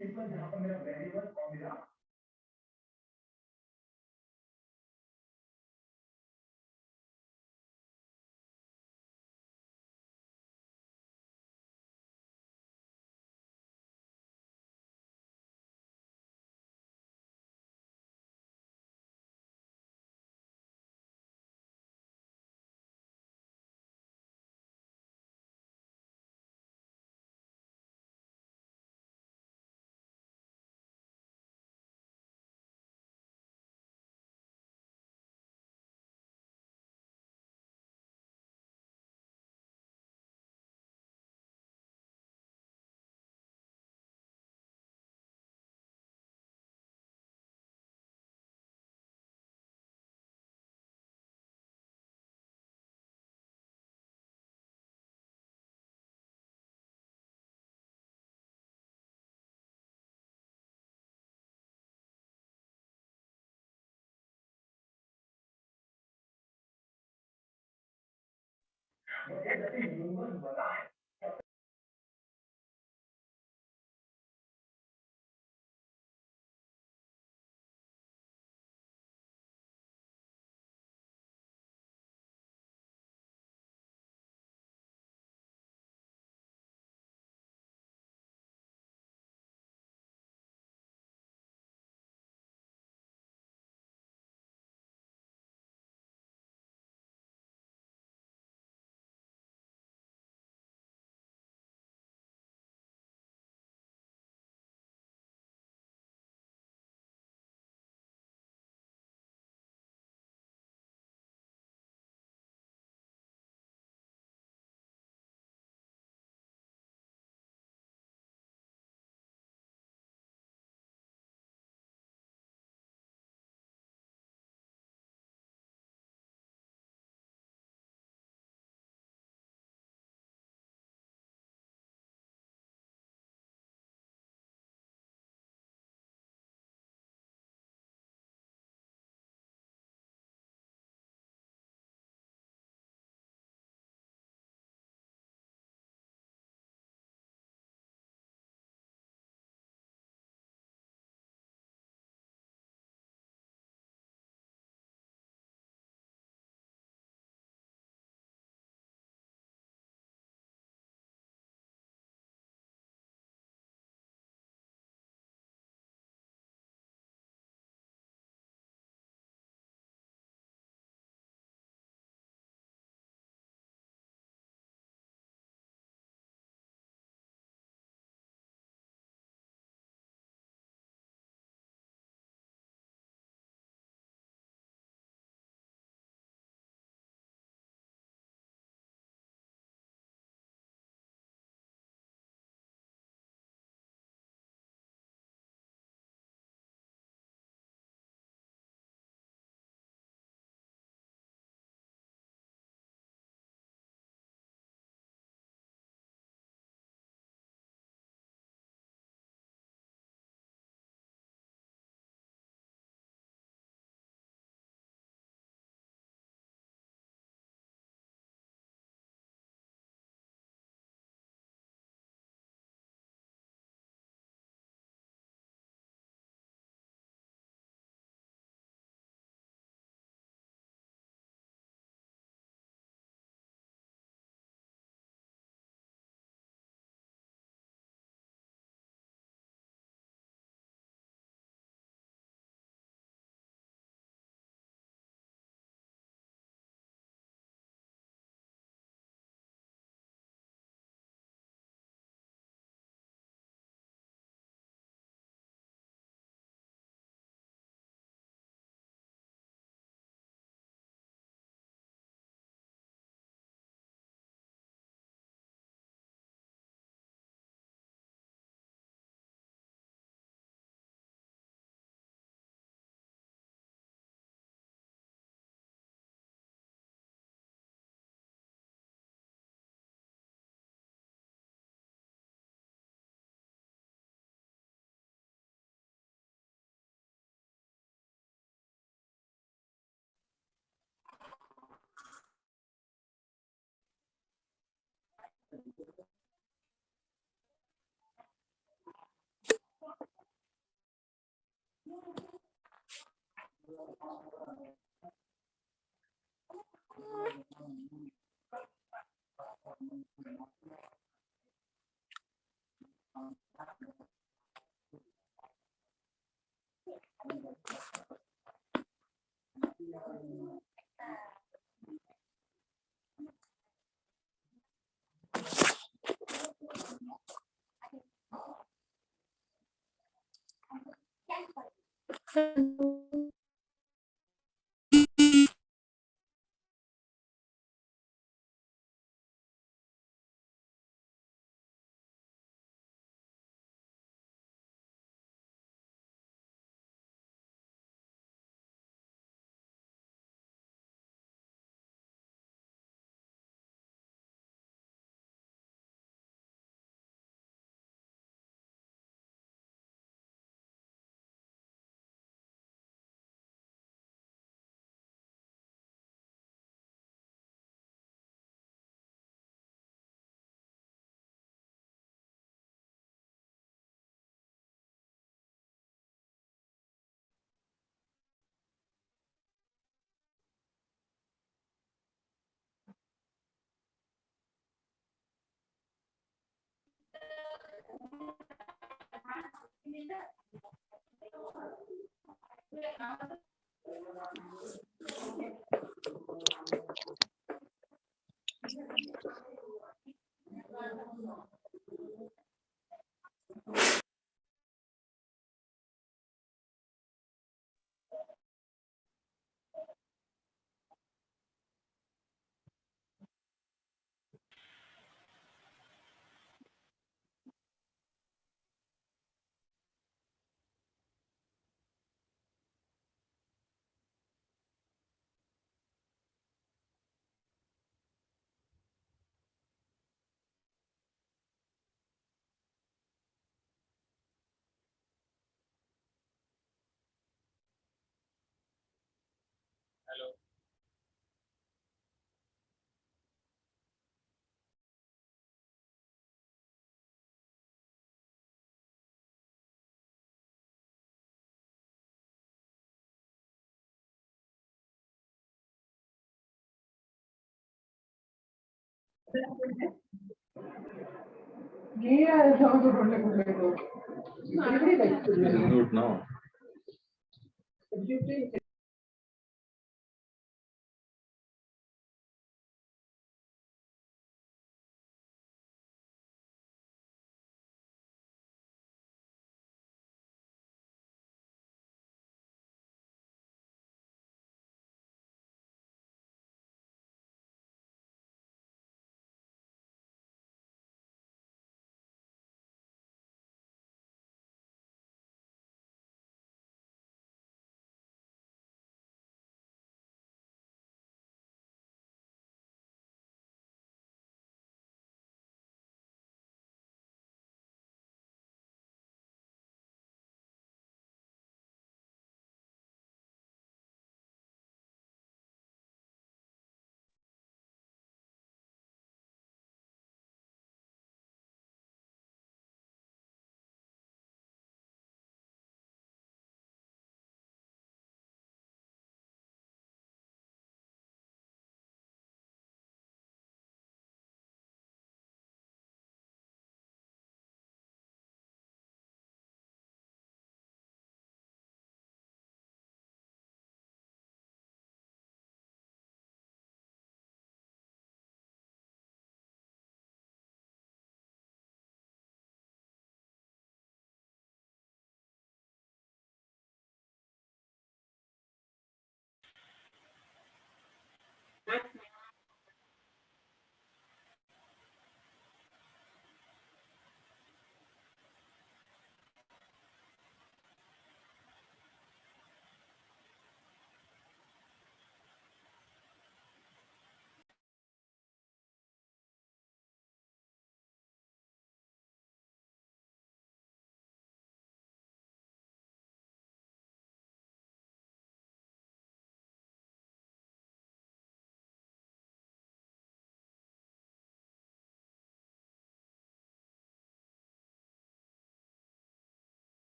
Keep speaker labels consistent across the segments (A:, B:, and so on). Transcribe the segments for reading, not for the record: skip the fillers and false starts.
A: Simple जहाँ पर मेरा वेरिएबल और मेरा जैसे यूनिवर्स बना है Yeah, it's also
B: Mute now.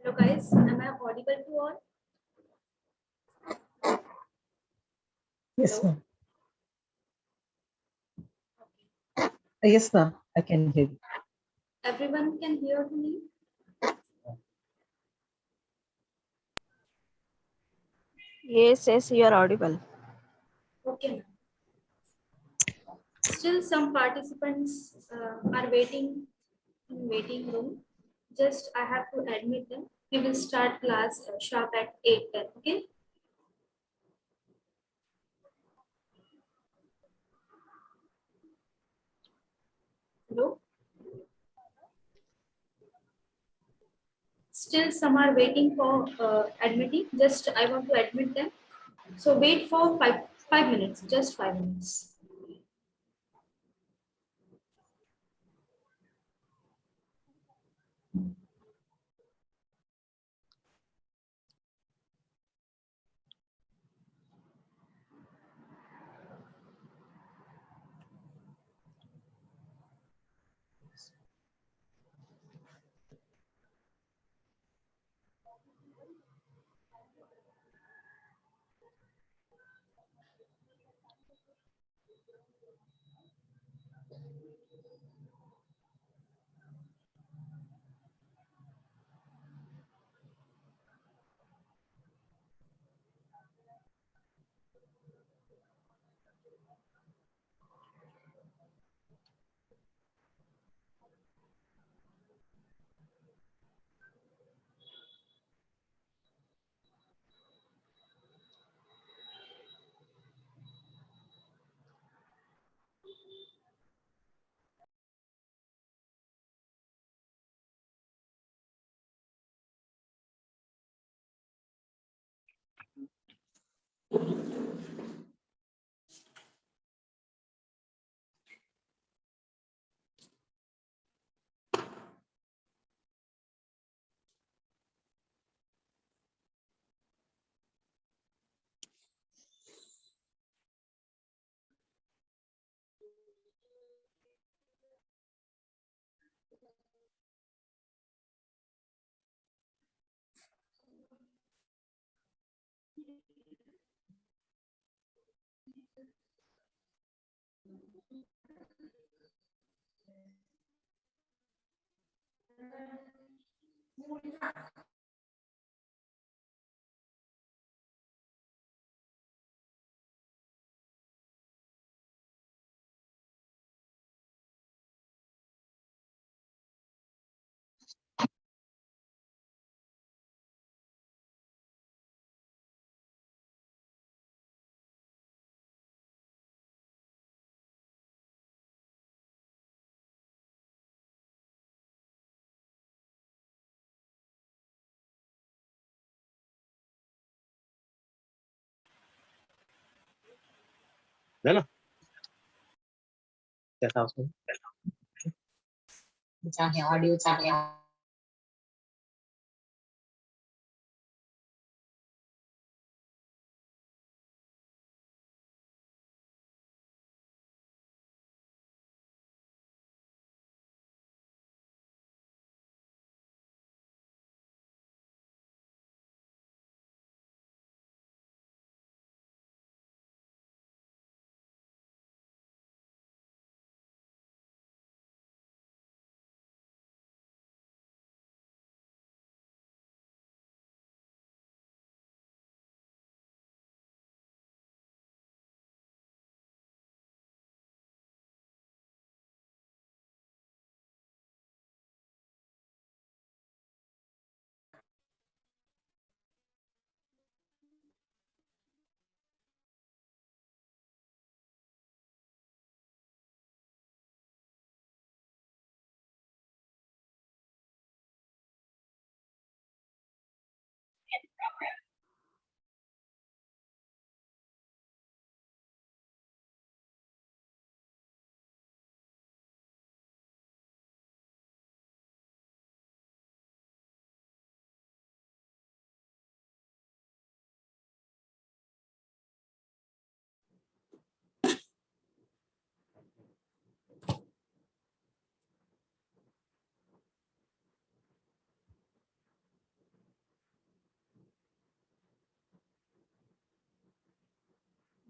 B: Hello guys, am I audible to all?
C: Yes,
B: Hello?
C: ma'am. Yes, ma'am. I can hear you.
B: Everyone can hear me?
D: Yes, you are audible.
B: Okay. Ma'am. Still some participants are waiting in waiting room. Just I have to admit them. We will start class sharp at 8:10. Okay. Hello. Still some are waiting for admitting. Just I want to admit them. So wait for 5 minutes. Just 5 minutes.
E: है ना कैसा उसमें
F: चाहे audio चाहे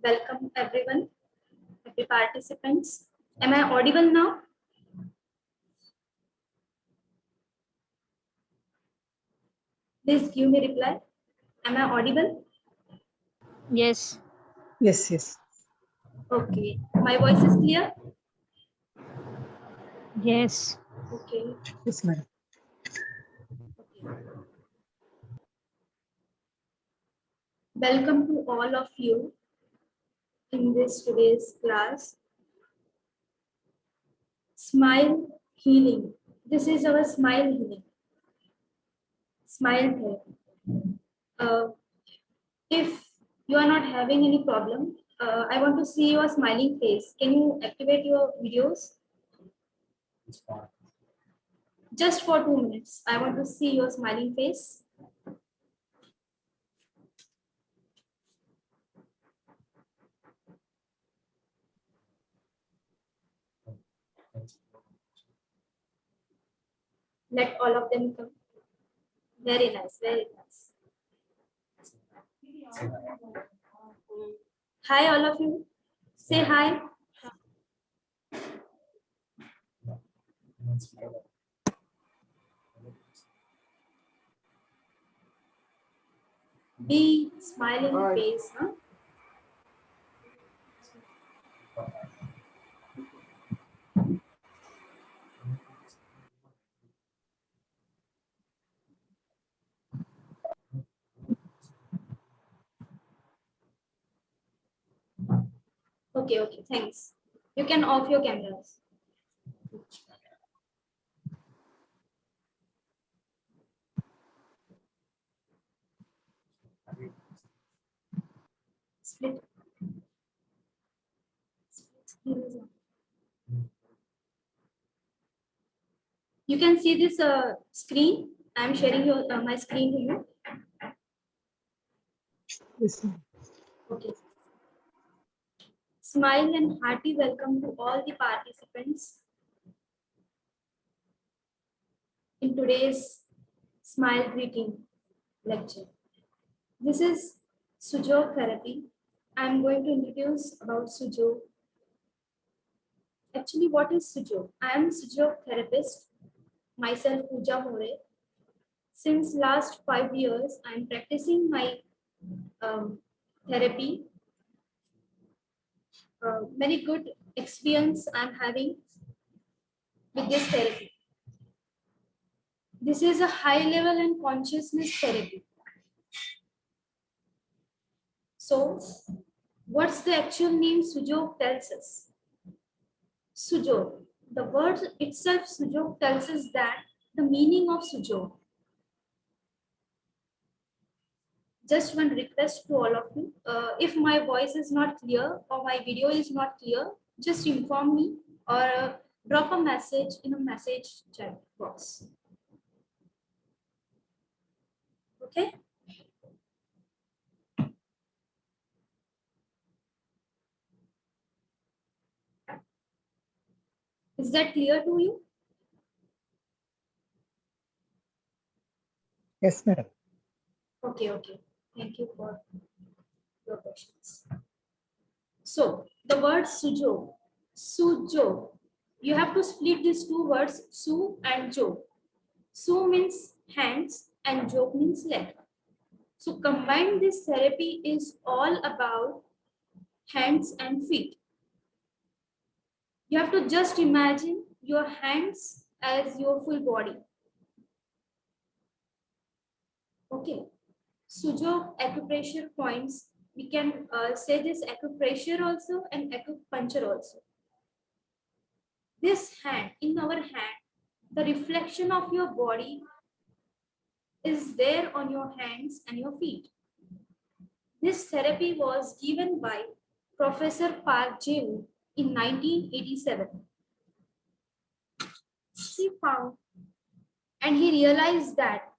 B: Welcome everyone, every participants. Am I audible now? Please give me reply. Am I audible?
D: Yes.
C: Yes, yes.
B: Okay. My voice is clear?
D: Yes.
B: Okay.
C: Yes, madam.
B: Okay. Welcome to all of you in this today's class. Smile healing. This is our smile healing. Smile therapy. If you are not having any problem, I want to see your smiling face. Can you activate your videos? Just for 2 minutes. I want to see your smiling face. Let all of them come. Very nice, very nice. Hi, all of you. Say hi. Be smiling face, huh? Okay, okay, thanks. You can off your cameras. Split. You can see this screen. I'm sharing your my screen to you.
C: Yes, ma'am.
B: Okay. Smile and hearty welcome to all the participants in today's Smile Greeting lecture. This is Sujok therapy. I'm going to introduce about Sujok. Actually, what is Sujok? I am Sujok therapist, myself Pooja More. Since last 5 years, I'm practicing my therapy. Many good experience I'm having with this therapy. This is a high level and consciousness therapy. So, what's the actual name Sujok tells us? Sujok. The word itself, Sujok, tells us that the meaning of Sujok. Just one request to all of you. If my voice is not clear or my video is not clear, just inform me or drop a message in a message chat box. Okay? Is that clear to you?
C: Yes, madam.
B: Okay, okay. Thank you for your questions. So, the word Sujo, Sujo, you have to split these two words, Su and Jo. Su means hands and Jo means leg. So, combined, this therapy is all about hands and feet. You have to just imagine your hands as your full body. Okay. Sujo acupressure points, we can say this acupressure also and acupuncture also. This hand, in our hand, the reflection of your body is there on your hands and your feet. This therapy was given by Professor Park Jae-woo in 1987. He found and he realized that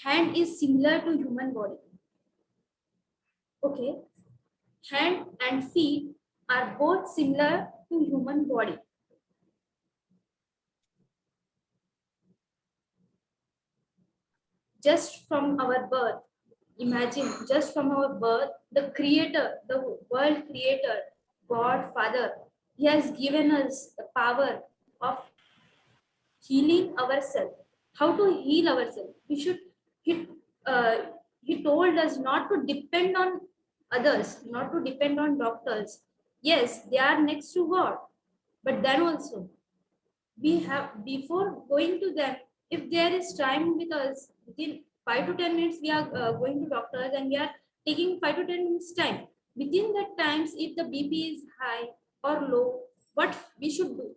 B: hand is similar to human body. Okay, hand and feet are both similar to human body. Just from our birth, Imagine just from our birth, the creator, the world creator, God, Father, He has given us the power of healing ourselves. How to heal ourselves? We should, he, uh, he told us not to depend on others, not to depend on doctors. Yes, they are next to God, but then also we have, before going to them, if there is time with us, within 5 to 10 minutes we are going to doctors and we are taking 5 to 10 minutes time. Within that times, if the BP is high or low, what we should do?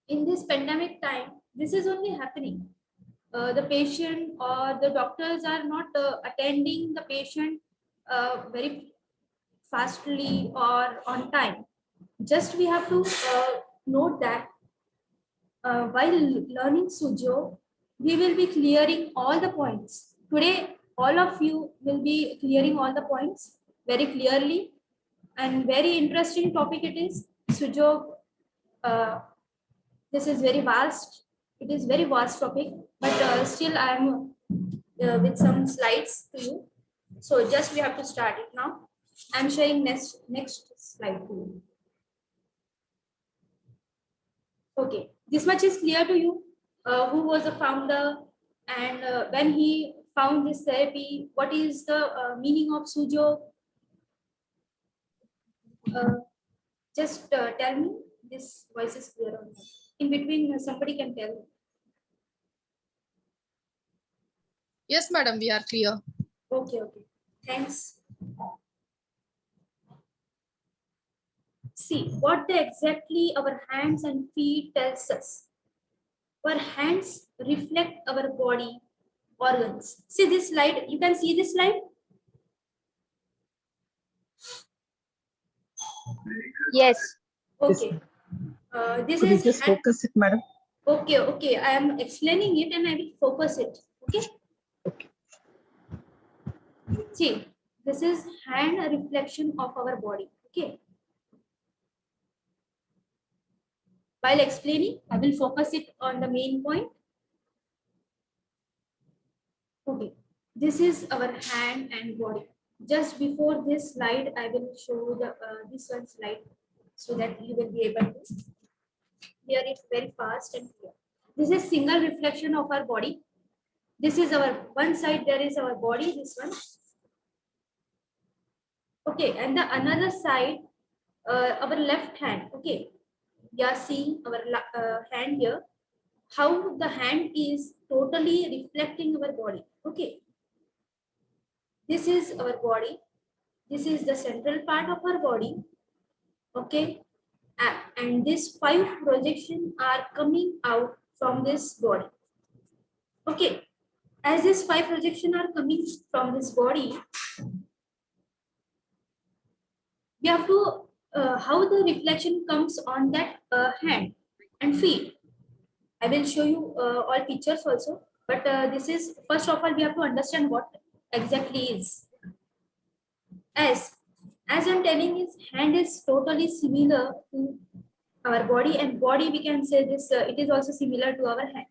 B: In this pandemic time, this is only happening. The patient or the doctors are not attending the patient very fastly or on time. Just we have to note that while learning Sujo, we will be clearing all the points. Today, all of you will be clearing all the points very clearly, and very interesting topic it is. Sujo, uh, this is very vast. It is very vast topic, but still I am with some slides to you. So just we have to start it now. I'm sharing next slide to you. Okay, this much is clear to you. Who was the founder, and when he found this therapy, what is the meaning of Sujo? Uh, just tell me. This voice is clear or not? In between, somebody can tell me.
A: Yes, madam, we are clear.
B: Okay, okay. Thanks. See what exactly our hands and feet tells us. Our hands reflect our body organs. See this slide. You can see this slide.
D: Yes.
B: Okay. This
C: Could you
B: is
C: just
B: hand.
C: focus it, madam?
B: Okay, okay. I am explaining it and I will focus it. Okay. See, this is hand reflection of our body. Okay. While explaining, I will focus it on the main point. Okay. This is our hand and body. Just before this slide, I will show the this one slide so that you will be able to hear it very fast and clear. This is single reflection of our body. This is our one side. There is our body. This one. Okay, and the another side, our left hand. Okay, we are seeing our hand here. How the hand is totally reflecting our body. Okay, this is our body. This is the central part of our body. Okay, and these 5 projections are coming out from this body. Okay, as these 5 projections are coming from this body, we have to how the reflection comes on that hand and feet. I will show you all pictures also, but this is first of all we have to understand what exactly is. As I'm telling, is hand is totally similar to our body, and body we can say this it is also similar to our hand.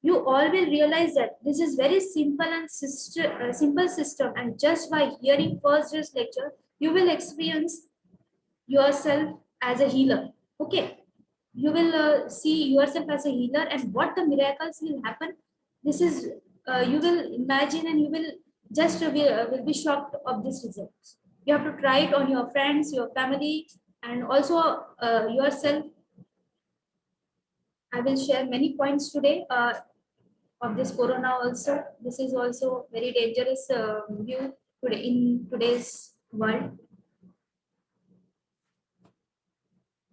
B: You all will realize that this is very simple and simple system, and just by hearing first this lecture, you will experience yourself as a healer. Okay, you will see yourself as a healer, and what the miracles will happen. This is you will imagine, and you will just will be shocked of this results. You have to try it on your friends, your family, and also yourself. I will share many points today of this corona also. This is also very dangerous view today in today's world.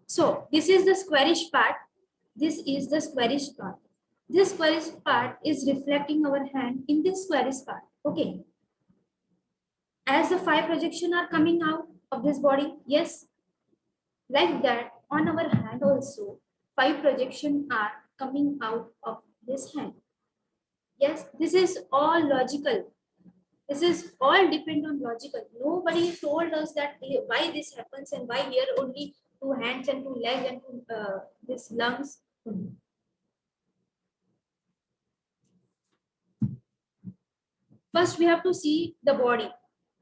B: So this is the squarish part. This is the squarish part. This squarish part is reflecting our hand in this squarish part. Okay. As the 5 projection are coming out of this body, yes, like that on our hand also, 5 projection are coming out of this hand. Yes, this is all logical. This is all depend on logical. Nobody told us that why this happens and why here only 2 hands and 2 legs and 2 this lungs. First, we have to see the body.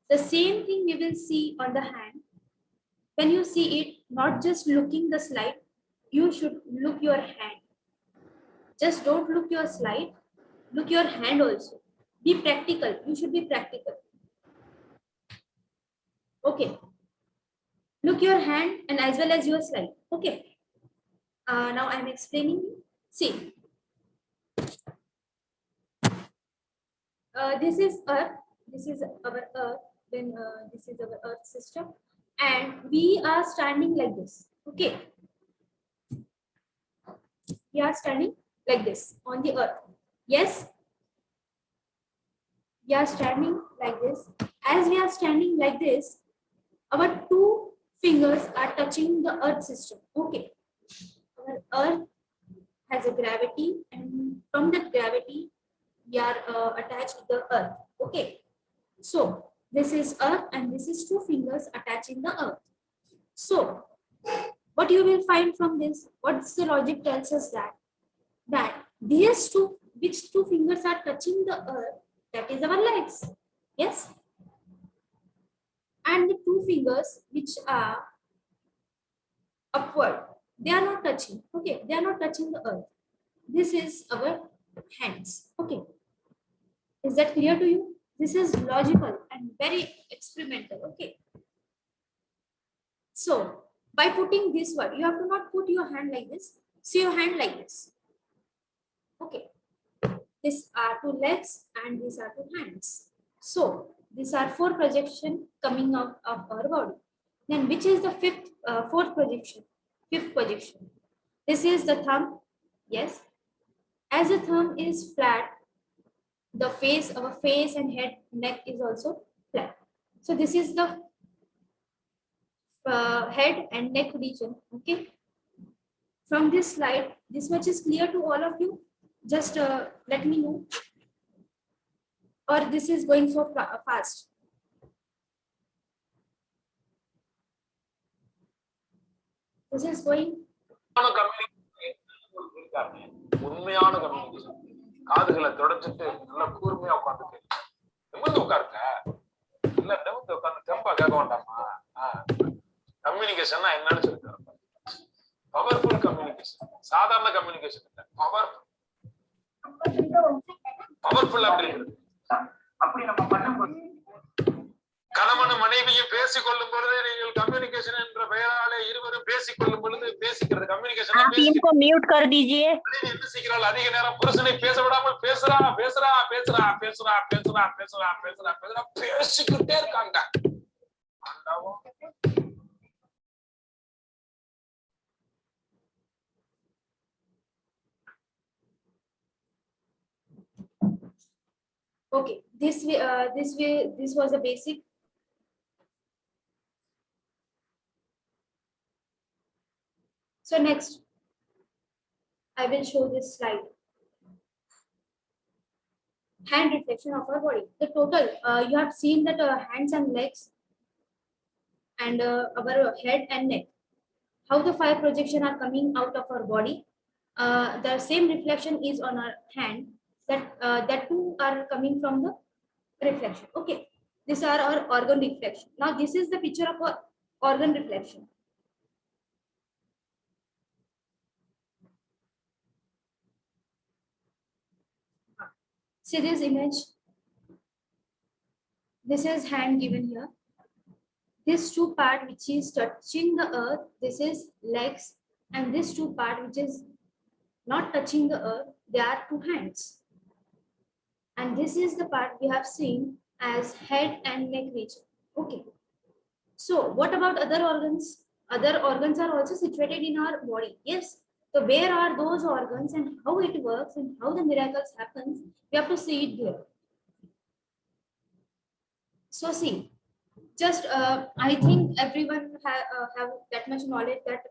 B: The same thing we will see on the hand. When you see it, not just looking the slide, you should look your hand. Just don't look your slide, look your hand also. Be practical. You should be practical. Okay. Look your hand and as well as your slide. Okay. Now I'm explaining. See. This is Earth. This is our Earth. Then this is our Earth system. And we are standing like this. Okay. We are standing like this on the Earth. Yes. We are standing like this. As we are standing like this, our two fingers are touching the Earth system. Okay. Our Earth has a gravity, and from that gravity, we are attached to the Earth. Okay. So this is Earth, and this is two fingers attaching the Earth. So what you will find from this? What's the logic tells us that these two, which two fingers are touching the Earth, that is our legs. Yes. And the two fingers which are upward, they are not touching. Okay, they are not touching the Earth. This is our hands. Okay, is that clear to you? This is logical and very experimental. Okay, so by putting this word, you have to not put your hand like this. See your hand like this. Okay, these are two legs and these are two hands. So these are four projection coming out of our body. Then which is the fourth projection? Fifth projection. This is the thumb. Yes. As the thumb is flat, the face, our face and head, neck is also flat. So this is the head and neck region. Okay. From this slide, this much is clear to all of you. Just let me know. Or this is going so fast. This is going.
F: உண்மையான communication காதுகளை தொடச்சிட்டு நல்லா கூர்மையா உட்காந்து நிமிர்ந்து உட்காருங்க இல்ல நிமிர்ந்து உட்காந்து தெம்பா கேட்க வேண்டாமா கம்யூனிகேஷன் என்னன்னு சொல்லிட்டு பவர்ஃபுல் கம்யூனிகேஷன் சாதாரண கம்யூனிகேஷன் இல்ல பவர்ஃபுல் அப்படிங்கிறது அப்படி நம்ம பண்ணும்போது கணவனும் மனைவியும் பேசிக் கொள்ளும் பொழுது நீங்கள் கம்யூனிகேஷன் என்ற பெயராலே இருவரும் பேசிக் கொள்ளும் பொழுது பேசிக்கிறது கம்யூனிகேஷன்
D: म्यूट कर दीजिए
F: என்ன செய்கிறாள் அதிக நேரம் புருஷனை பேச விடாமல் பேசுறா பேசிக்கிட்டே இருக்காங்க
B: Okay, this was a basic. So next, I will show this slide. Hand reflection of our body. The total, you have seen that hands and legs and our head and neck. How the five projections are coming out of our body. The same reflection is on our hand. That two are coming from the reflection. Okay, these are our organ reflection. Now this is the picture of our organ reflection. See this image. This is hand given here. This two part which is touching the earth, this is legs, and this two part which is not touching the earth, they are two hands. And this is the part we have seen as head and neck region. Okay. So what about other organs? Other organs are also situated in our body. Yes. So where are those organs and how it works and how the miracles happens? We have to see it there. So see, just I think everyone have that much knowledge that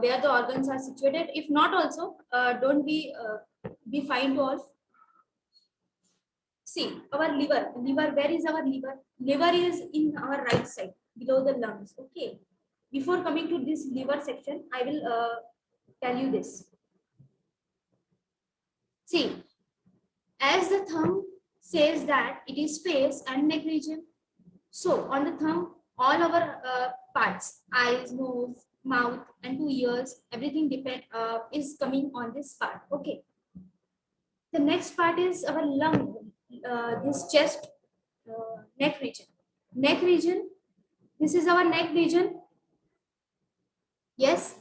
B: where the organs are situated. If not also, don't be fine to all. See, our liver, where is our liver? Liver is in our right side, below the lungs. Okay. Before coming to this liver section, I will tell you this. See, as the thumb says that it is face and neck region. So on the thumb, all our parts, eyes, nose, mouth, and 2 ears, everything is coming on this part. Okay. The next part is our lung, this chest, neck region. Neck region, this is our neck region. Yes.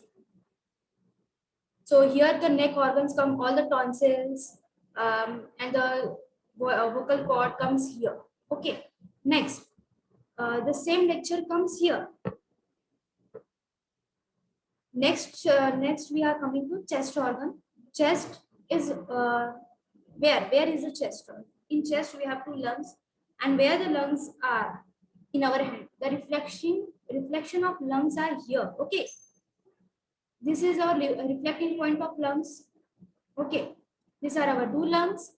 B: So here the neck organs come, all the tonsils, and the vocal cord comes here. Okay. Next, the same lecture comes here. Next we are coming to chest organ. Chest is where is the chest organ? In chest we have 2 lungs, and where the lungs are in our hand, the reflection of lungs are here. Okay, this is our reflecting point of lungs. Okay, these are our 2 lungs.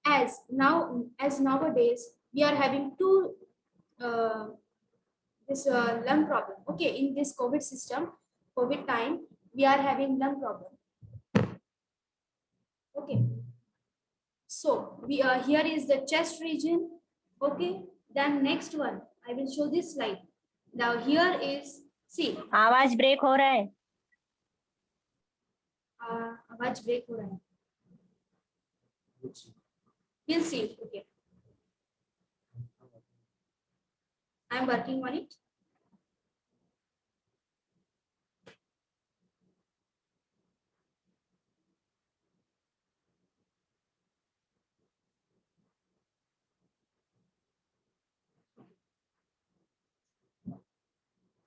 B: As nowadays we are having 2 lung problem. Okay, in this COVID system, COVID time, we are having lung problem. Okay, so we here is the chest region. Okay, then next one I will show this slide. Now here is, see,
D: आवाज break हो रहा है.
B: आवाज break हो रहा है. We'll see. Okay, I am working on it.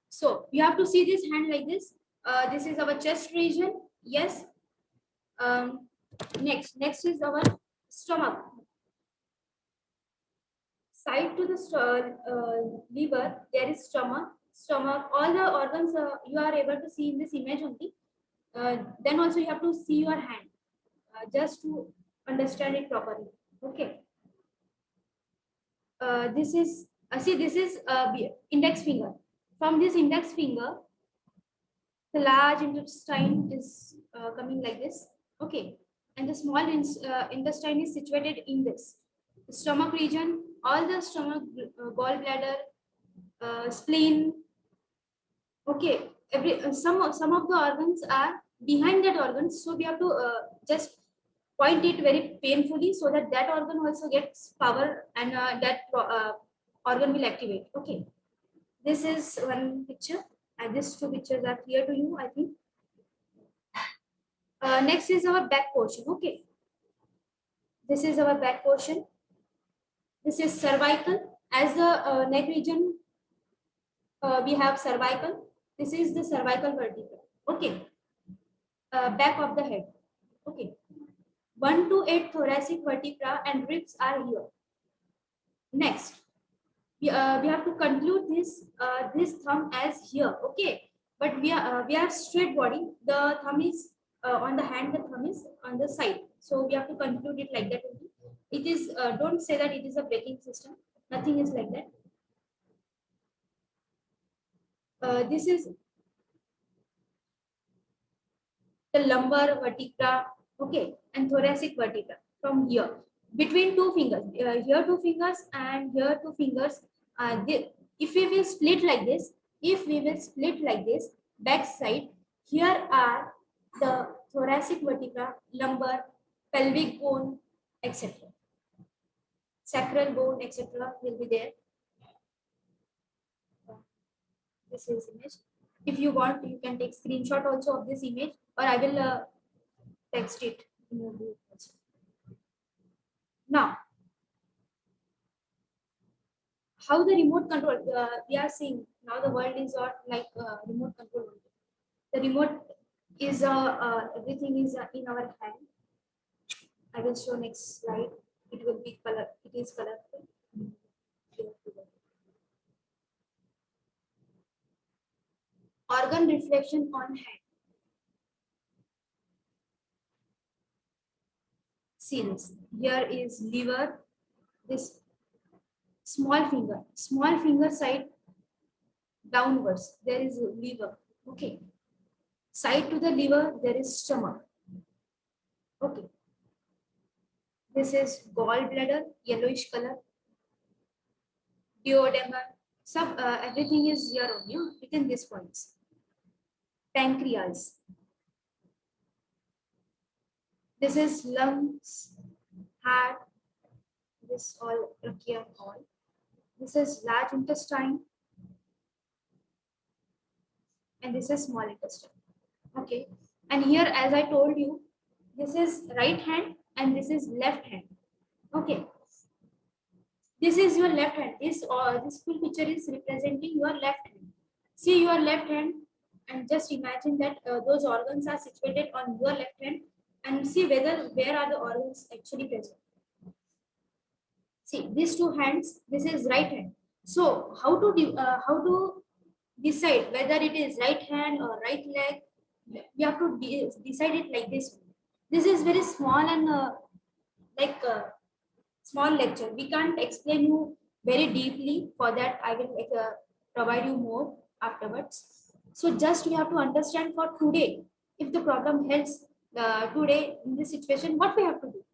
B: So you have to see this hand like this. This is our chest region. Yes. Next is our stomach. Side to the liver, there is stomach. All the organs you are able to see in this image only. Then also you have to see your hand just to understand it properly. Okay. This is this is index finger. From this index finger, the large intestine is coming like this. Okay, and the small intestine is situated in this stomach region. All the stomach, gallbladder, spleen. Okay, some of the organs are behind that organ, so we have to just point it very painfully so that that organ also gets power, and that organ will activate. Okay, this is one picture, and these 2 pictures are clear to you, I think. Next is our back portion. Okay, this is our back portion. This is cervical. As the neck region, we have cervical. This is the cervical vertebra. Okay, back of the head. Okay, 1 to 8 thoracic vertebra and ribs are here. Next, we have to conclude this thumb as here. Okay, but we are straight body. The thumb is on the hand. The thumb is on the side. So we have to conclude it like that only. It is don't say that it is a braking system. Nothing is like that. This is the lumbar vertebra. Okay, and thoracic vertebra from here. Between 2 fingers, here 2 fingers and here 2 fingers. If we will split like this, back side, here are the thoracic vertebra, lumbar, pelvic bone, etc. Sacral bone, etc. will be there. This is image. If you want, you can take screenshot also of this image, or I will text it in your group also. Now, how the remote control, we are seeing now the world is not like remote control. The remote is everything is in our hand. I will show next slide. It will be color. It is colorful. Organ reflection on hand. See this. Here is liver. This small finger side downwards. There is liver. Okay. Side to the liver, there is stomach. Okay. This is gallbladder, yellowish color. Duodenum. Everything is here only within these points. Pancreas. This is lungs, heart. This all trachea all. This is large intestine. And this is small intestine. Okay. And here, as I told you, this is right hand and this is left hand. Okay. This is your left hand. This full picture is representing your left hand. See your left hand and just imagine that those organs are situated on your left hand and see where are the organs actually present. See these two hands. This is right hand. So how to decide whether it is right hand or right leg? We have to decide it like this. This is very small and small lecture. We can't explain you very deeply. For that, I will provide you more afterwards. So just you have to understand for today. If the problem helps today in this situation, what we have to do?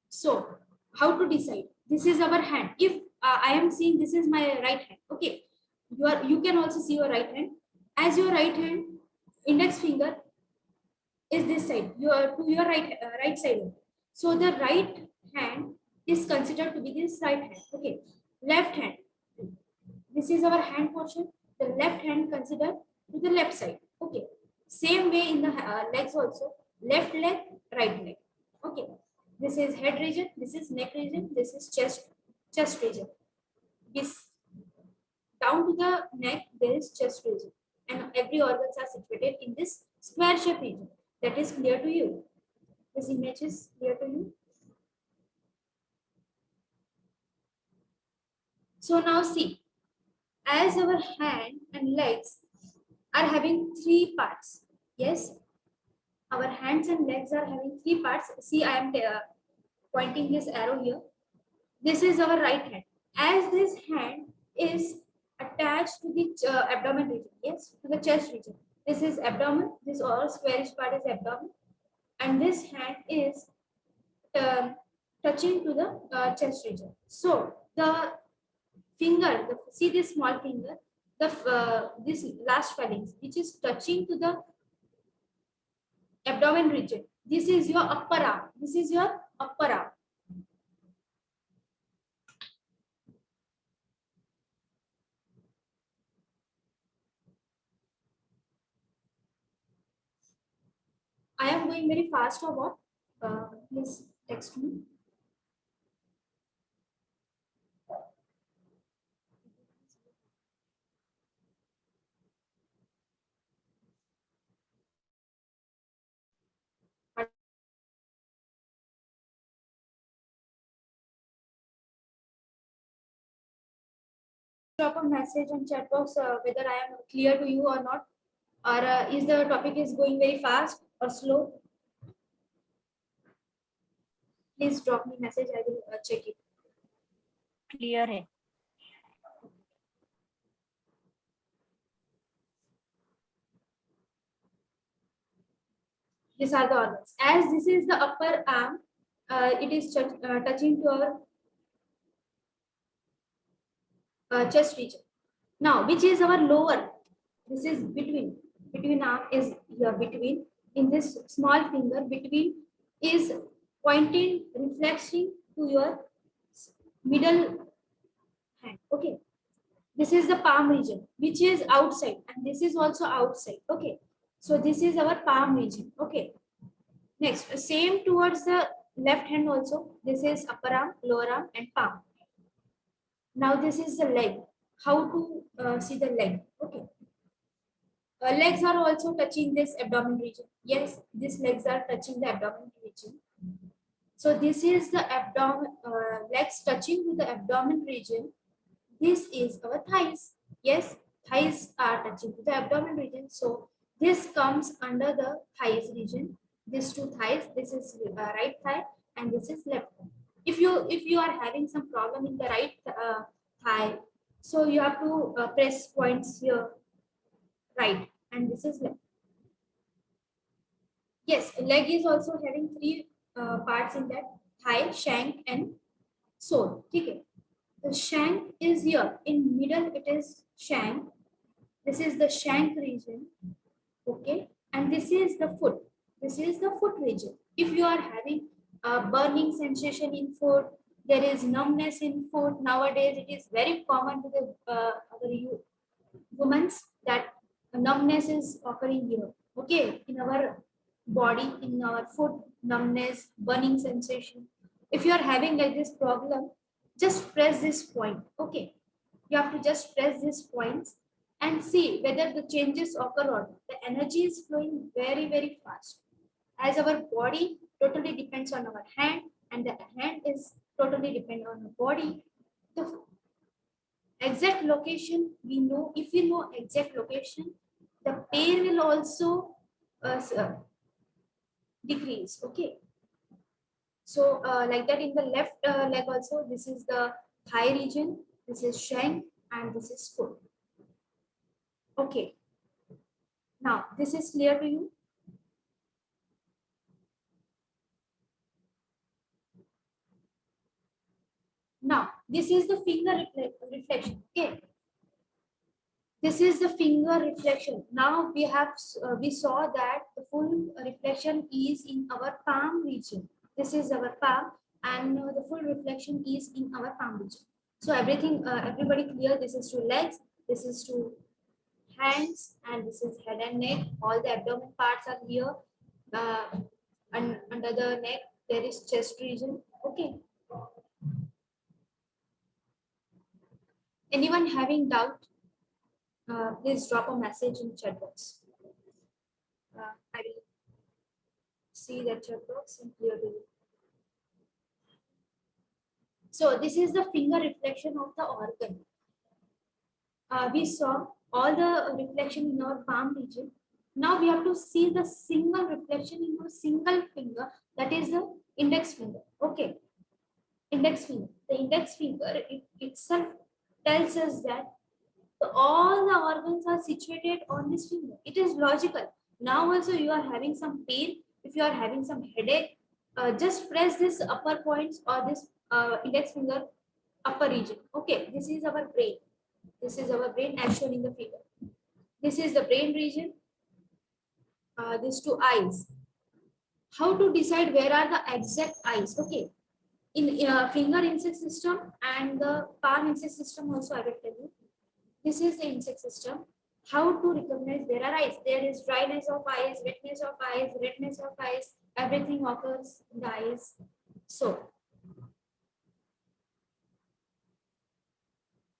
B: So how to decide? This is our hand. If I am seeing this is my right hand. Okay, you can also see your right hand. As your right hand, index finger is this side. You are to your right side. So the right hand is considered to be this right hand. Okay, left hand. This is our hand portion. The left hand considered to the left side. Okay, same way in the legs also. Left leg, right leg. Okay, this is head region. This is neck region. This is chest region. This down to the neck there is chest region, and every organs are situated in this square shape region. That is clear to you. This image is clear to you. So now see, as our hand and legs are having three parts. Yes, our hands and legs are having three parts. See, I am pointing this arrow here. This is our right hand. As this hand is attached to the abdomen region, yes, to the chest region. This is abdomen. This all squarish part is abdomen, and this hand is touching to the chest region. So the finger, see this small finger, this last phalanx, which is touching to the abdomen region. This is your upper arm. This is your upper arm. I am going very fast or what? Please text me. Drop a message on chat box whether I am clear to you or not, or is the topic is going very fast or slow. Please drop me message. I will check it.
D: Clear है.
B: These are the organs. As this is the upper arm, it is touching to our chest region. Now, which is our lower? This is between arm is here between. In this small finger between is pointing, reflecting to your middle hand. Okay, this is the palm region, which is outside, and this is also outside. Okay, so this is our palm region. Okay, next, same towards the left hand also. This is upper arm, lower arm, and palm. Now this is the leg. How to see the leg? Okay, legs are also touching this abdomen region. Yes, these legs are touching the abdomen region. So this is the abdomen, legs touching to the abdomen region. This is our thighs. Yes, thighs are touching to the abdomen region. So this comes under the thighs region. These two thighs. This is right thigh and this is left thigh. If you are having some problem in the right thigh, so you have to press points here, right, and this is left. Yes, leg is also having three parts in that: thigh, shank, and sole. Okay. The shank is here in middle. It is shank. This is the shank region. Okay, and this is the foot. This is the foot region. If you are having a burning sensation in foot, there is numbness in foot. Nowadays, it is very common to the women's that numbness is occurring here. Okay, in our body, in our foot, numbness, burning sensation. If you are having like this problem, just press this point. Okay, you have to just press these points and see whether the changes occur or not. The energy is flowing very, very fast. As our body totally depends on our hand, and the hand is totally dependent on the body. The exact location we know, if we know exact location, the pain will also decrease. Okay. So like that in the left leg also, this is the thigh region, this is shank, and this is foot. Okay. Now this is clear to you. Now this is the finger reflection. Okay. This is the finger reflection. Now we have we saw that the full reflection is in our palm region. This is our palm, and the full reflection is in our palm region. So everything, everybody clear. This is to legs. This is to hands, and this is head and neck. All the abdomen parts are here. And under the neck there is chest region. Okay. Anyone having doubt? Please drop a message in chat box. I will see the chat box and clear to you. So this is the finger reflection of the organ. We saw all the reflection in our palm region. Now we have to see the single reflection in our single finger, that is the index finger. Okay, index finger. The index finger itself tells us that all the organs are situated on this finger. It is logical. Now also you are having some pain. If you are having some headache, just press this upper points or this index finger upper region. Okay, this is our brain. This is our brain as shown in the figure. This is the brain region. These two eyes. How to decide where are the exact eyes? Okay, in finger insect system and the palm insect system also I will tell you. This is the insect system. How to recognize there are eyes? There is dryness of eyes, wetness of eyes, redness of eyes. Everything occurs in the eyes. So,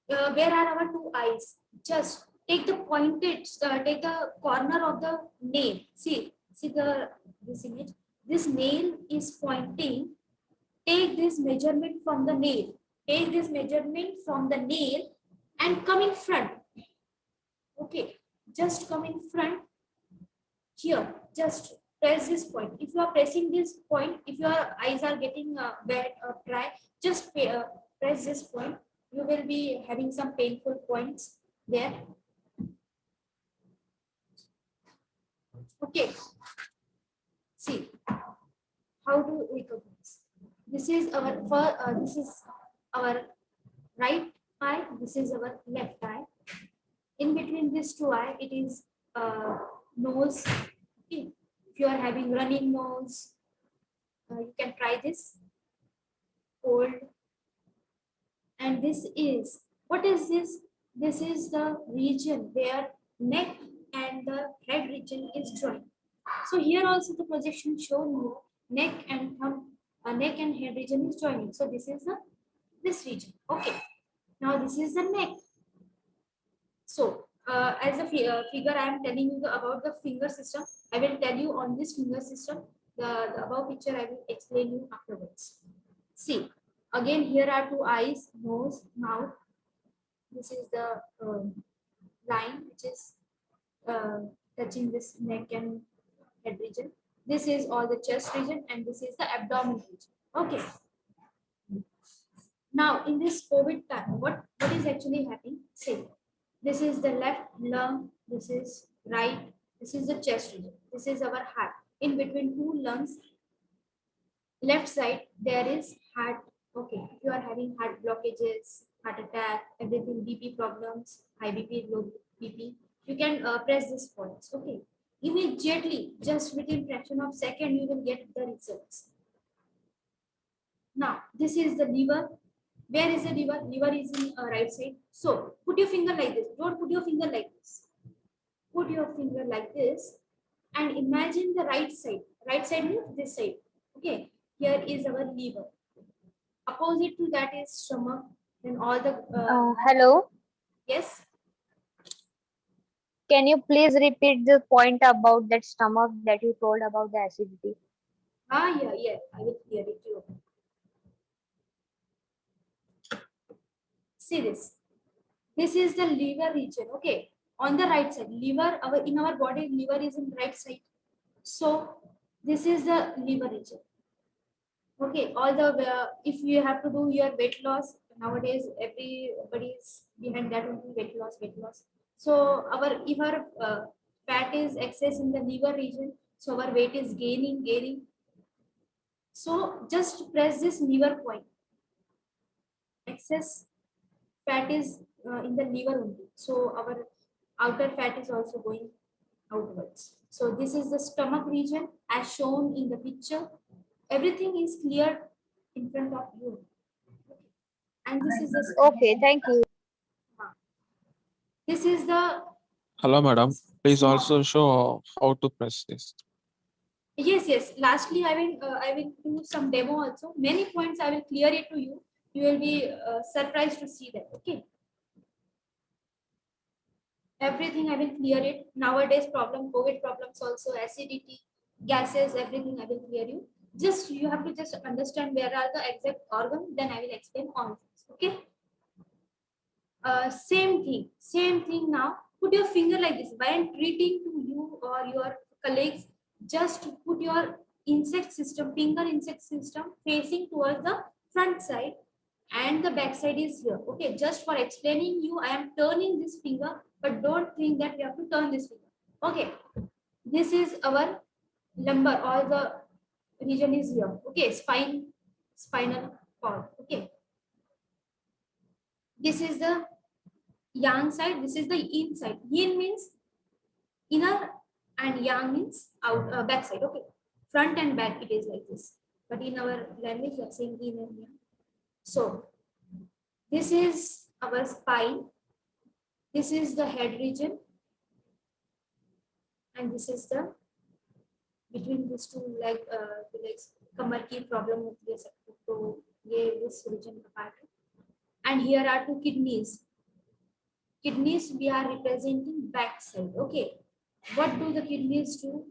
B: where are our two eyes? Just take the pointed, take the corner of the nail. See this image. This nail is pointing. Take this measurement from the nail. Take this measurement from the nail and come in front. Okay, just come in front here. Just press this point. If you are pressing this point, if your eyes are getting wet or dry, just press this point. You will be having some painful points there. Okay. See how to recognize. This is our right eye. This is our left eye. In between these two eyes, it is nose. Okay. If you are having running nose, you can try this. Cold. And this is, what is this? This is the region where neck and the head region is joined. So here also the projection shown you neck and thumb, neck and head region is joining. So this is this region. Okay. Now this is the neck. So as a figure, I am telling you about the finger system. I will tell you on this finger system. The above picture I will explain you afterwards. See, again here are two eyes, nose, mouth. This is the line which is touching this neck and head region. This is all the chest region, and this is the abdomen region. Okay. Now in this COVID time, what is actually happening? See, this is the left lung, this is right, this is the chest region, this is our heart. in between two lungs. Left side, there is heart. Okay, if you are having heart blockages, heart attack, everything, BP problems, high BP, low BP, you can press this points. Okay, immediately, just within fraction of second, you will get the results. Now, this is the liver. Where is the liver? Liver is in right side. So, put your finger like this. Don't put your finger like this. Put your finger like this and imagine the right side. Right side means this side. Okay, here is our liver. Opposite to that is stomach. Then all the
G: Hello,
B: yes.
G: can you please repeat the point about that stomach that you told about the acidity?
B: Yeah. I will clear it to you. See this. This is the liver region. Okay, on the right side, liver. In our body, liver is in right side. So this is the liver region. Okay, all the if you have to do your weight loss nowadays, everybody is behind that only weight loss. So if our fat is excess in the liver region, so our weight is gaining. So just press this liver point. Excess fat is in the liver only. So our outer fat is also going outwards. So this is the stomach region as shown in the picture. Everything is clear in front of you. And this is the
G: Okay, thank you.
B: this is the
H: Hello, madam. Please
B: small.
H: also show how to press this.
B: Yes. Lastly, I will do some demo also. Many points I will clear it to you. You will be surprised to see that. Okay. Everything I will clear it. Nowadays COVID problems also, acidity, gases, everything I will clear you. Just you have to just understand where are the exact organs. Then I will explain all this. Okay. Same thing now. Put your finger like this. While treating to you or your colleagues, just put your finger insect system facing towards the front side and the back side is here. Okay, just for explaining you, I am turning this finger, but don't think that you have to turn this finger. Okay, this is our lumbar, all the region is here. Okay, spinal cord. Okay, this is the yang side, this is the yin side. Yin means inner and yang means out back side. Okay, front and back it is like this, but in our language we are saying yin and yang. So this is our spine, this is the head region, and this is the between these two legs कमर की problem होती है सबको, तो ये this region का part है. And here are two kidneys. Kidneys we are representing back side. Okay, what do the kidneys do?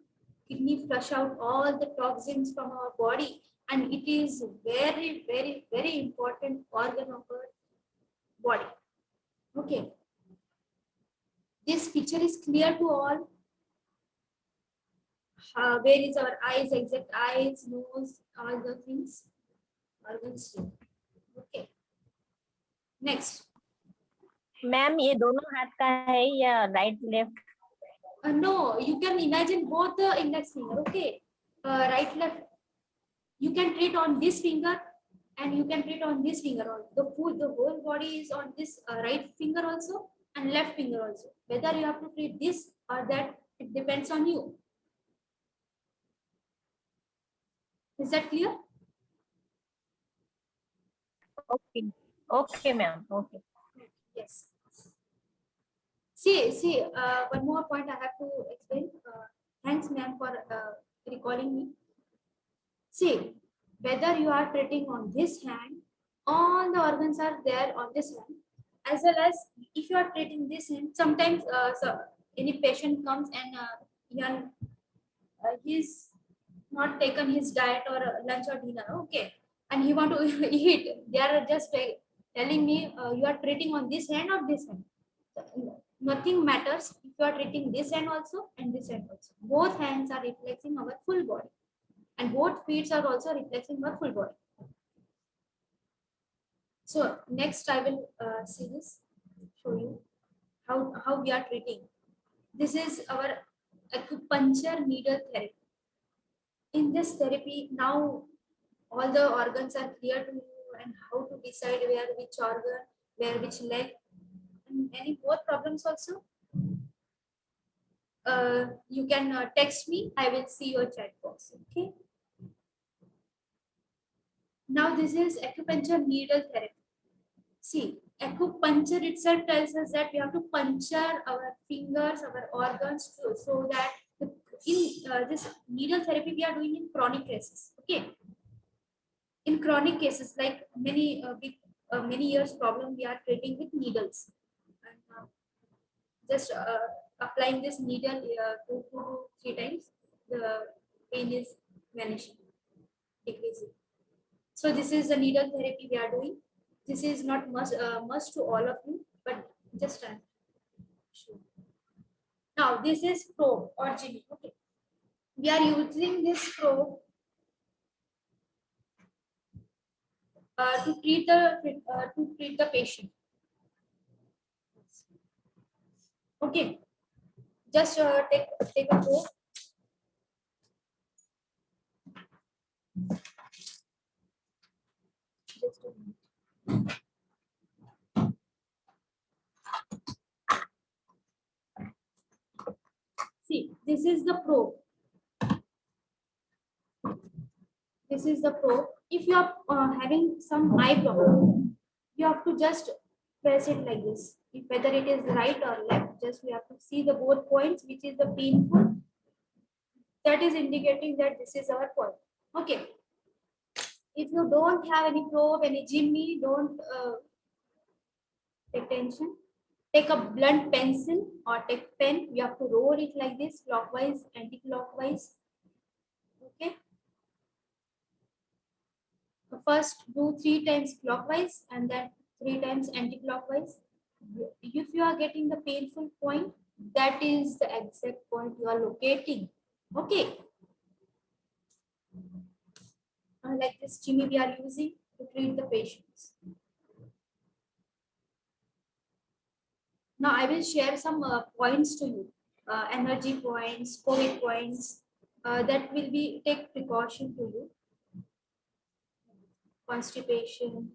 B: Kidney flush out all the toxins from our body, and it is very important organ of our body. Okay, this picture is clear to all. Where is our eyes, exact eyes, nose, all the things, organs. Okay, next.
D: Ma'am ये दोनों हाथ का है या right left?
B: No, you can imagine both the index finger. Okay, right, left. You can treat on this finger, and you can treat on this finger also. The whole body is on this right finger also and left finger also. Whether you have to treat this or that, it depends on you. Is that clear?
D: Okay ma'am. Okay.
B: Yes. See, one more point I have to explain. Thanks, ma'am, for recalling me. See, whether you are treating on this hand, all the organs are there on this hand, as well as if you are treating this hand, sometimes any patient comes and he's not taken his diet or lunch or dinner, okay, and he want to eat. They are just telling me you are treating on this hand or this hand. Nothing matters if you are treating this hand also and this hand also. Both hands are reflecting our full body, and both feet are also reflecting our full body. So next I will see this, show you how we are treating. This is our acupuncture needle therapy. in this therapy, now all the organs are clear to you and how to decide where which organ, where which leg, and any more problems also. You can text me. I will see your chat box. Okay. Now this is acupuncture needle therapy. See, acupuncture itself tells us that we have to puncture our fingers, our organs, so that in this needle therapy we are doing in chronic cases. Okay. In chronic cases, like many years problem, we are treating with needles. And, just applying this needle 2 to 3 times, the pain is vanishing, decreasing. So this is the needle therapy we are doing. This is not must to all of you, but just sure. Now this is probe or Jimmy. Okay, we are using this probe to treat the patient. Okay, just take a probe. Just a minute. See, this is the probe. This is the probe. If you are having some eye problem, you have to just press it like this. If whether it is right or left, just we have to see the both points, which is the painful. That is indicating that this is our point. Okay. If you don't have any probe, any Jimmy, don't take tension. Take a blunt pencil or take pen. You have to roll it like this, clockwise, anti-clockwise. Okay. First do 3 times clockwise and then 3 times anti-clockwise. If you are getting the painful point, that is the exact point you are locating. Okay. Like this Jimmy we are using to treat the patients. Now I will share some points to you, energy points, COVID points, that will be take precaution to you. Constipation,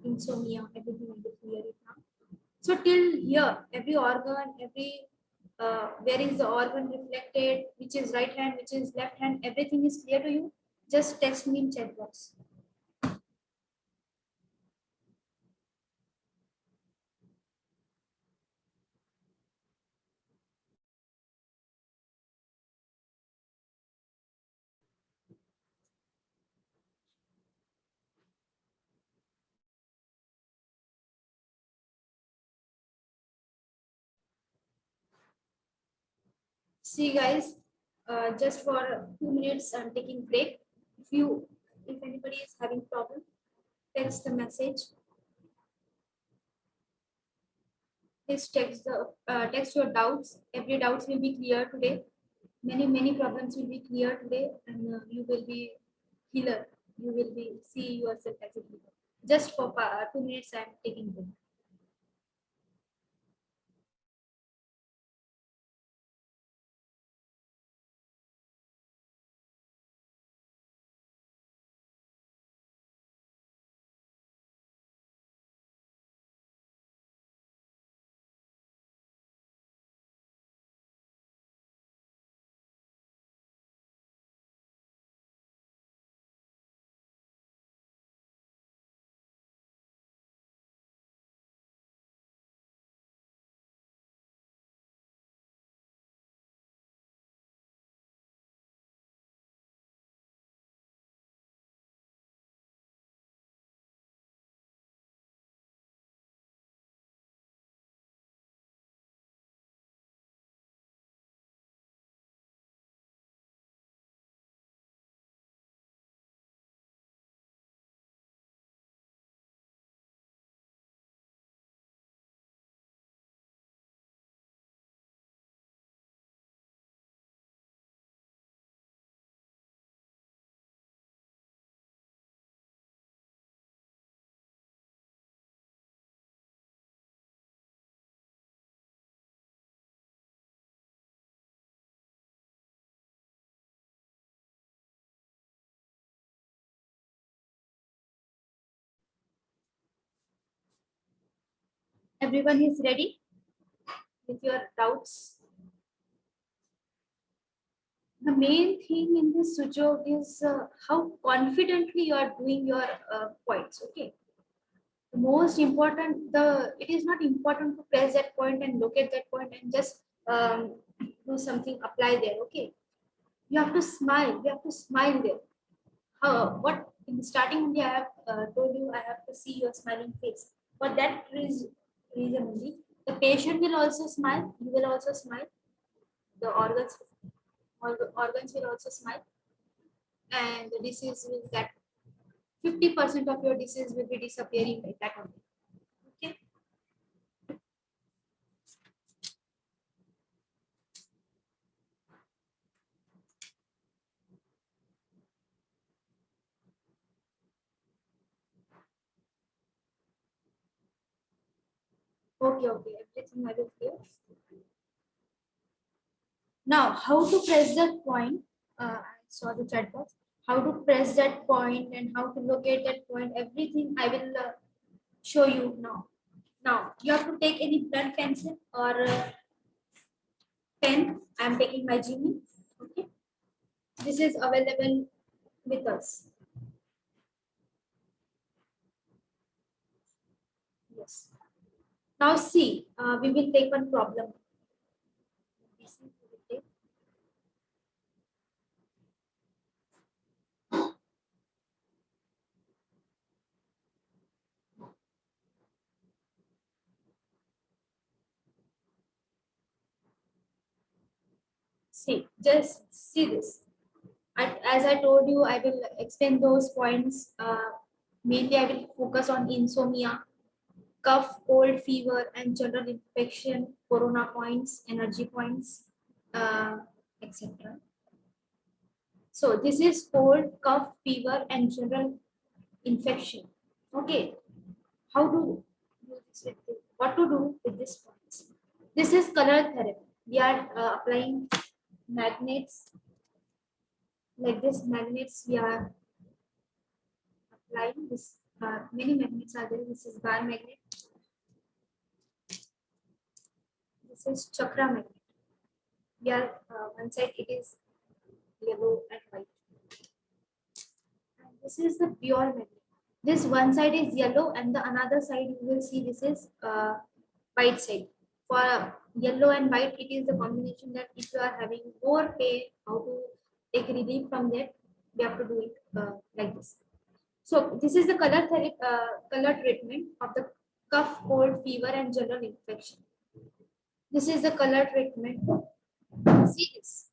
B: insomnia, everything will be clear now. So till here, every organ, where is the organ reflected, which is right hand, which is left hand, everything is clear to you. Just text me in chat box. See guys, just for 2 minutes I'm taking break. If anybody is having problem, text the message. Please text your doubts. Every doubts will be clear today. Many problems will be clear today, and you will be healer. You will be see yourself as a healer. Just for 2 minutes I'm taking break. Everyone is ready with your doubts? The main thing in this sujog is how confidently you are doing your points. Okay. The most important, it is not important to press that point and look at that point and just do something, apply there. Okay. You have to smile. You have to smile there. What in the starting only I have told you, I have to see your smiling face. For that reason only, the patient will also smile. You will also smile. The organs will also smile, and the disease will get 50% of your disease will be disappearing like that only. Okay. Okay, everything I will clear. Now, how to press that point? I saw the chat box. How to press that point and how to locate that point, everything I will show you now. Now, you have to take any blunt pencil or pen. I am taking my Genie. Okay. This is available with us. Yes. Now see, we will take one problem. See, just see this. As I told you, I will explain those points. Mainly, I will focus on insomnia, cough, cold, fever, and general infection, corona points, energy points, etc. So this is cold, cough, fever, and general infection. Okay, how to do this? What to do with these points? This is color therapy. We are applying magnets like this. Magnets we are applying this. Many magnets are there. This is bar magnet. This is chakra magnet. We are one side it is yellow and white. And this is the pure magnet. This one side is yellow and the another side you will see this is white side. For yellow and white, it is the combination that if you are having more pain, how to take relief from that, we have to do it like this. So this is the color treatment of the cough, cold, fever, and general infection. This is the color treatment. See this.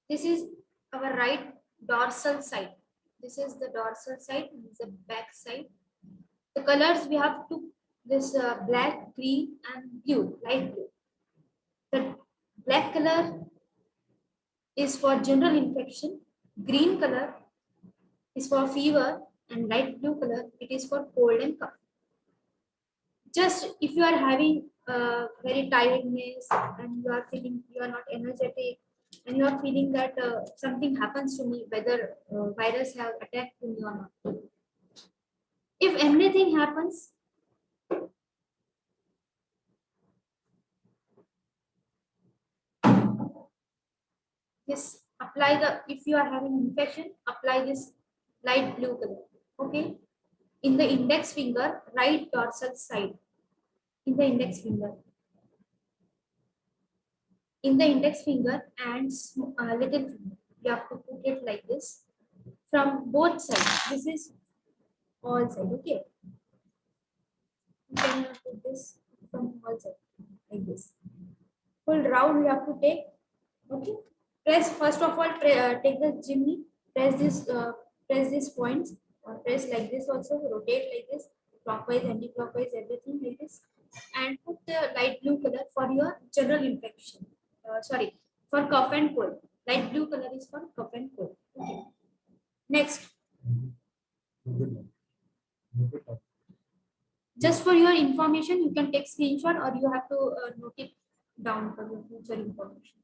B: This is our right dorsal side. This is the dorsal side. This is the back side. The colors we have to this black, green, and blue, light blue. The black color is for general infection. Green color is for fever, and light blue color it is for cold and cough. Just if you are having very tiredness and you are feeling you are not energetic and you are feeling that something happens to me, whether virus have attacked me or not. If anything happens, this apply the, if you are having infection, apply this light blue color. Okay, in the index finger, right dorsal side. In the index finger. In the index finger and little finger, you have to put it like this from both sides. This is all side. Okay, you can put this from all sides like this. Full round you have to take. Okay, press first of all. Take the chimney. Press these points. Press like this also. Rotate like this, clockwise, anti-clockwise, everything like this, and put the light blue color for your general infection. Sorry, for cough and cold. Light blue color is for cough and cold. Okay. Next. Just for your information, you can take screenshot or you have to note it down for your future information.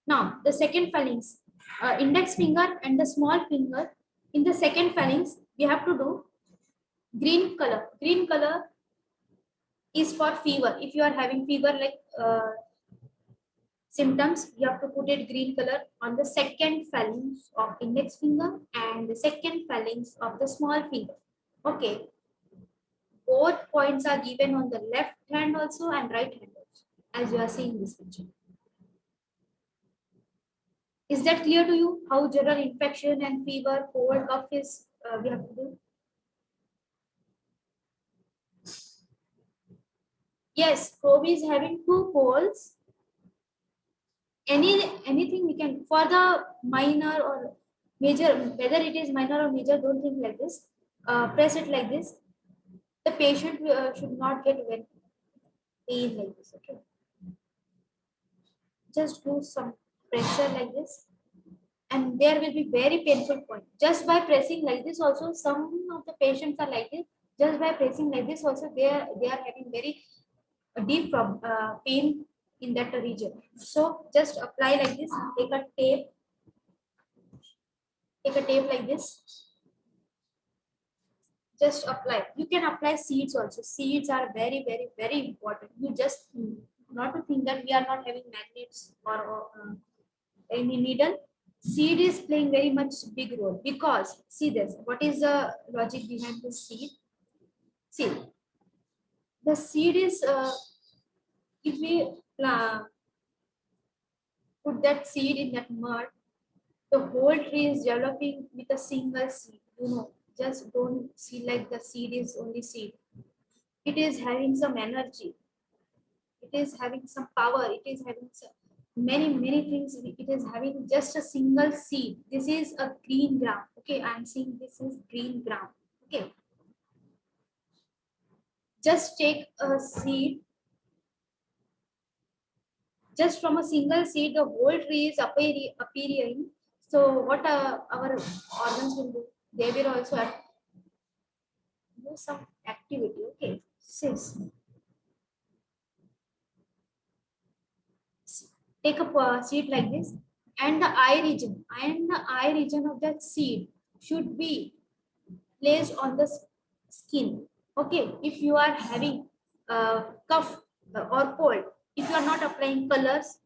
B: Now, the second phalanx, index finger and the small finger. In the second phalanx, we have to do green color. Green color is for fever. If you are having fever like symptoms, you have to put it green color on the second phalanx of index finger and the second phalanx of the small finger. Okay. Both points are given on the left hand also and right hand also, as you are seeing this picture. Is that clear to you? How general infection and fever, cold, cough is we have to do? Yes, probe is having two poles. Anything we can for the minor or major, whether it is minor or major, don't think like this. Press it like this. The patient should not get when pain like this. Okay. Just do some pressure like this, and there will be very painful point. Just by pressing like this, also some of the patients are like this. Just by pressing like this, also they are having very deep pain in that region. So just apply like this. Take a tape. Take a tape like this. Just apply. You can apply seeds also. Seeds are very, very, very important. You just not to think that we are not having magnets or any needle. Seed is playing very much big role because see this. What is the logic behind the seed? See, the seed is if we put that seed in that mud, the whole tree is developing with a single seed. You know, just don't see like the seed is only seed. It is having some energy. It is having some power. It is having some many things. It is having just a single seed. This is a green ground. Okay, I'm saying this is green ground. Okay, just take a seed. Just from a single seed, the whole tree is appearing. So what our organs will do? They will also do some activity. Okay, sis. Take a seed like this, and the eye region of that seed should be placed on the skin. Okay, if you are having cough or cold, if you are not applying colors,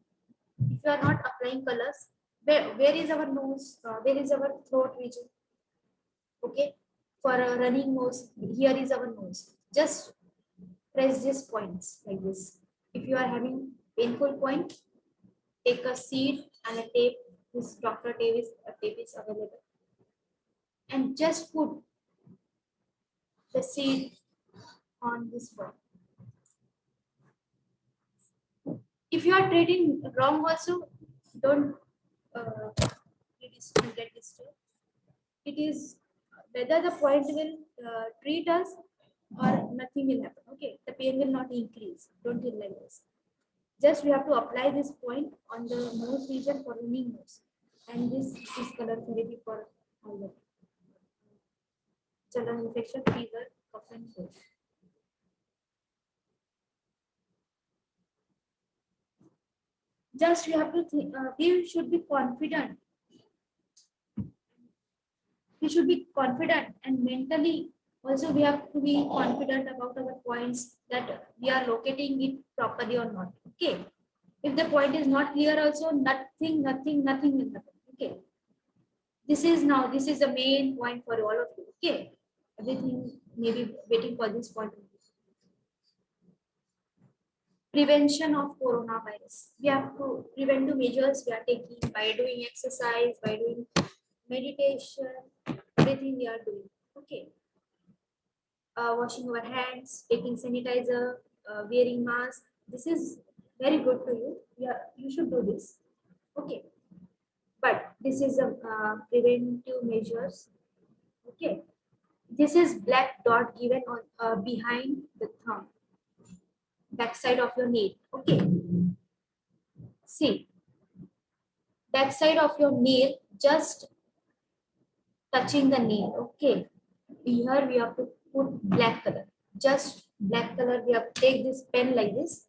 B: where is our nose? Where is our throat region? Okay, for a running nose, here is our nose. Just press these points like this. If you are having painful point, take a seed and a tape. This doctor tape is available, and just put the seed on this point. If you are treating wrong, also don't get disturbed. It is whether the point will treat us or nothing will happen. Okay, the pain will not increase. Don't feel like this. Just we have to apply this point on the nose region for running nose, and this is color therapy for all the general infection, fever, cough and cold. Just we have to think, we should be confident. We should be confident, and mentally also we have to be confident about our points, that we are locating it properly or not. Okay, if the point is not clear, also nothing will happen. Okay, this is the main point for all of you. Okay, everything may be waiting for this point. Prevention of coronavirus. We have to preventive measures we are taking by doing exercise, by doing meditation, everything we are doing. Okay. Washing our hands, taking sanitizer, wearing mask. This is very good to you. Yeah, you should do this. Okay. But this is a preventive measures. Okay. This is black dot given on behind the thumb, back side of your nail. Okay. See, back side of your nail, just touching the nail. Okay. Here we have to put black color. Just black color. We have to take this pen like this.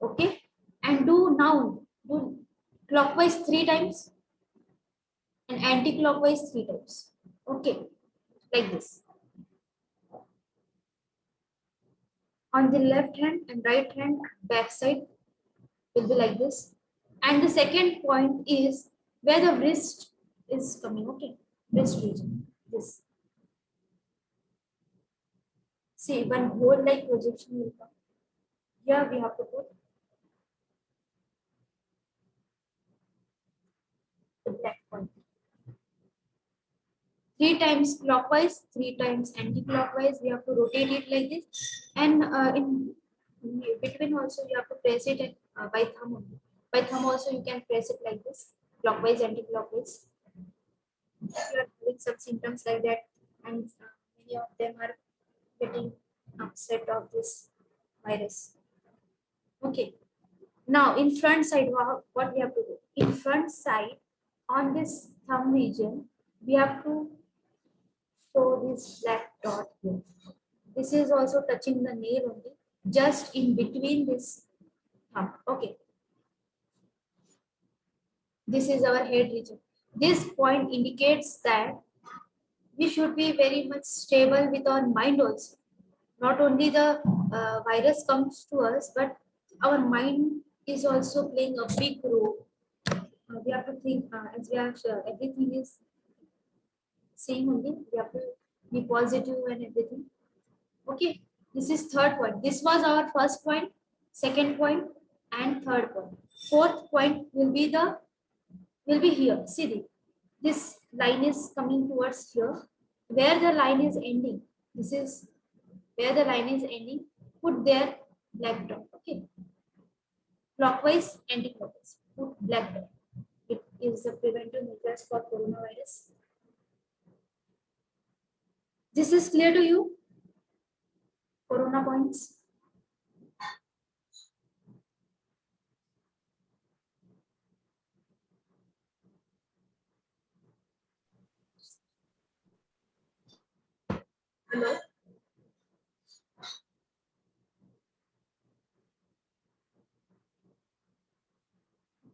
B: Okay. And do clockwise 3 times and anti-clockwise 3 times. Okay. Like this. On the left hand and right hand back side will be like this. And the second point is where the wrist is coming. Okay, wrist region. This. See, one whole like projection will come. Here we have to put the black point. 3 times clockwise, 3 times anti-clockwise. We have to rotate it like this, and in between also you have to press it by thumb only. By thumb also you can press it like this, clockwise, anti-clockwise. If you are having some symptoms like that, and many of them are getting upset of this virus. Okay. Now in front side, what we have to do? In front side, on this thumb region, we have to show this black dot here. This is also touching the nail only, just in between this thumb. Okay. This is our head region. This point indicates that we should be very much stable with our mind also. Not only the virus comes to us, but our mind is also playing a big role. We have to think, as we have everything is same only. We have to be positive and everything. Okay, this is third point. This was our first point, second point, and third point. Fourth point will be here. See this line is coming towards here. Where the line is ending, this is where the line is ending. Put there black dot. Okay. Clockwise, anti-clockwise. Put black dot. It is a preventive measures for coronavirus. This is clear to you? Corona points. Hello?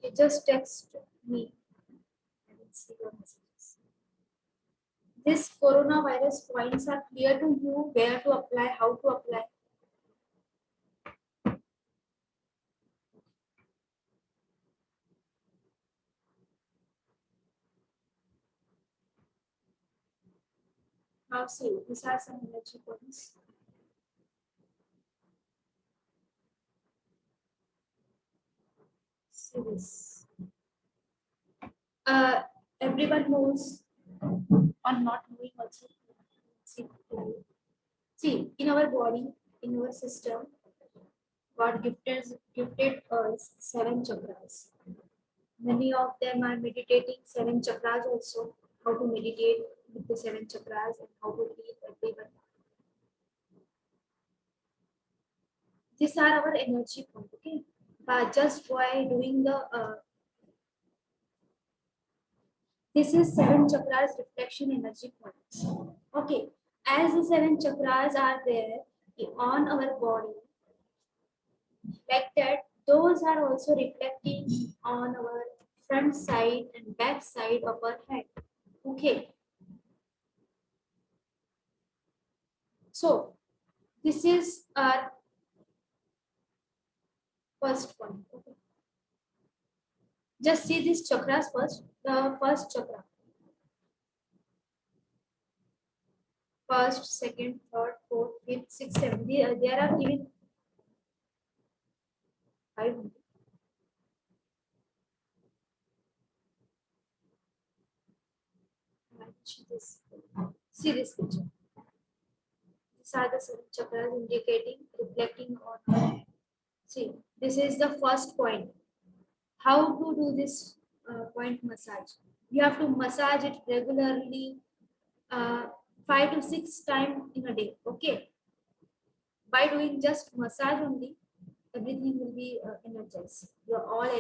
B: Okay, just text me. I will see your messages. This coronavirus points are clear to you, where to apply, how to apply. Now see, these are some energy points. See this. Everyone knows or not knowing also. See, in our body, in our system, God gifted us 7 chakras. Many of them are meditating 7 chakras also. How to meditate with the 7 chakras and how to lead everyone. These are our energy points. Okay, but just by doing the this is 7 chakras reflection energy points. Okay, as the 7 chakras are there on our body, like that, those are also reflecting on our front side and back side of our head. Okay. So this is our first point. Okay. Just see these chakras first. The first chakra. First, second, third, fourth, fifth, sixth, seventh. There are given 5. See this picture. These are the 7 chakras indicating, reflecting on. See, this is the first point. How to do this point massage? You have to massage it regularly, 5 to 6 times in a day. Okay. By doing just massage only, everything will be energized. Your all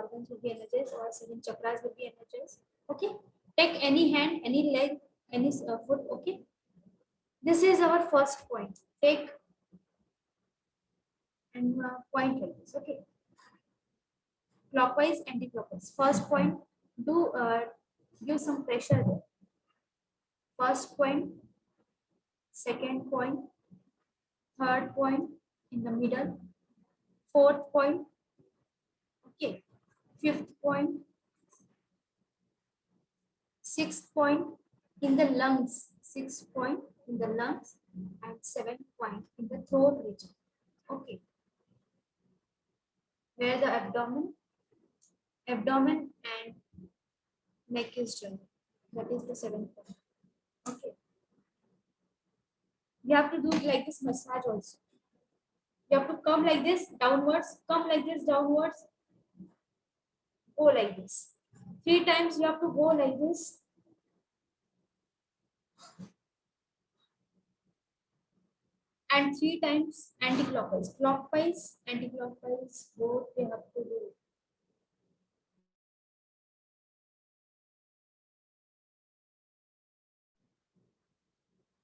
B: organs will be energized. All 7 chakras will be energized. Okay. Take any hand, any leg, any foot. Okay. This is our first point. Take and point like this. Okay. Clockwise, anti-clockwise. First point, do give some pressure there. First point, second point, third point, in the middle. Fourth point. Okay. Fifth point. Sixth point in the lungs. Sixth point in the lungs. And seventh point in the throat region. Okay. Where the abdomen and neck is joined. That is the seventh point. Okay. You have to do it like this massage also. You have to come like this downwards, come like this downwards, go like this. 3 times you have to go like this. And 3 times anti-clockwise. Clockwise, anti-clockwise, both we have to do.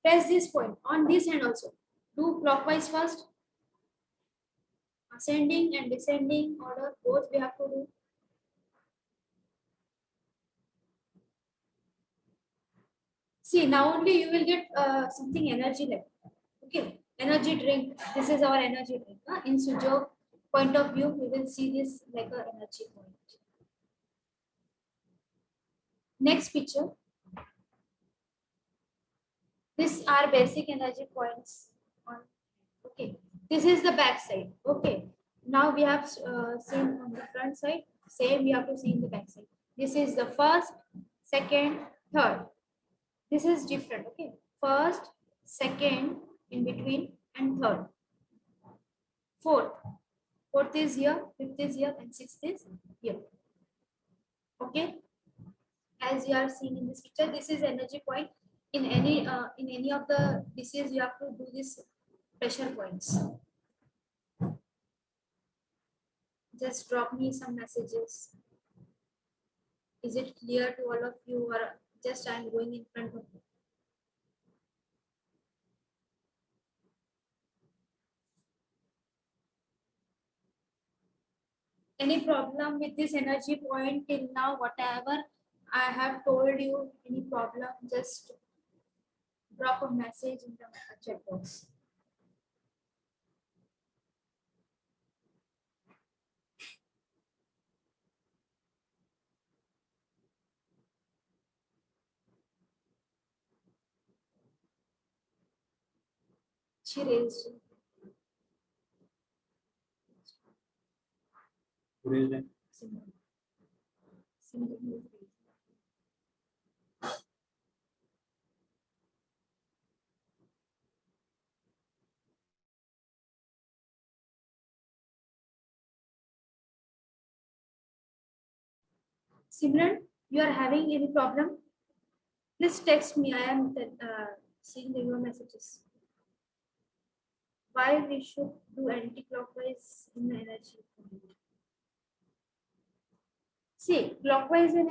B: Press this point on this hand also. Do clockwise first. Ascending and descending order, both we have to do. See, now only you will get something energy like. Okay, energy drink. This is our energy drink. In Sujok point of view, we will see this like a energy point. Next picture. These are basic energy points. Okay, this is the back side. Okay, now we have seen on the front side. Same we have to see in the back side. This is the first, second, third. This is different. Okay, first, second, in between, and third. Fourth. Fourth is here, fifth is here, and sixth is here. Okay, as you are seeing in this picture, this is energy point. In any of the disease, you have to do this pressure points. Just drop me some messages. Is it clear to all of you, or just I am going in front of you? Any problem with this energy point till now? Whatever I have told you, any problem, just drop a message in the chat box. She raised. Simran, you are having any problem? Please text me. I am seeing your messages. Why we should do anti-clockwise in the energy point? See, clockwise and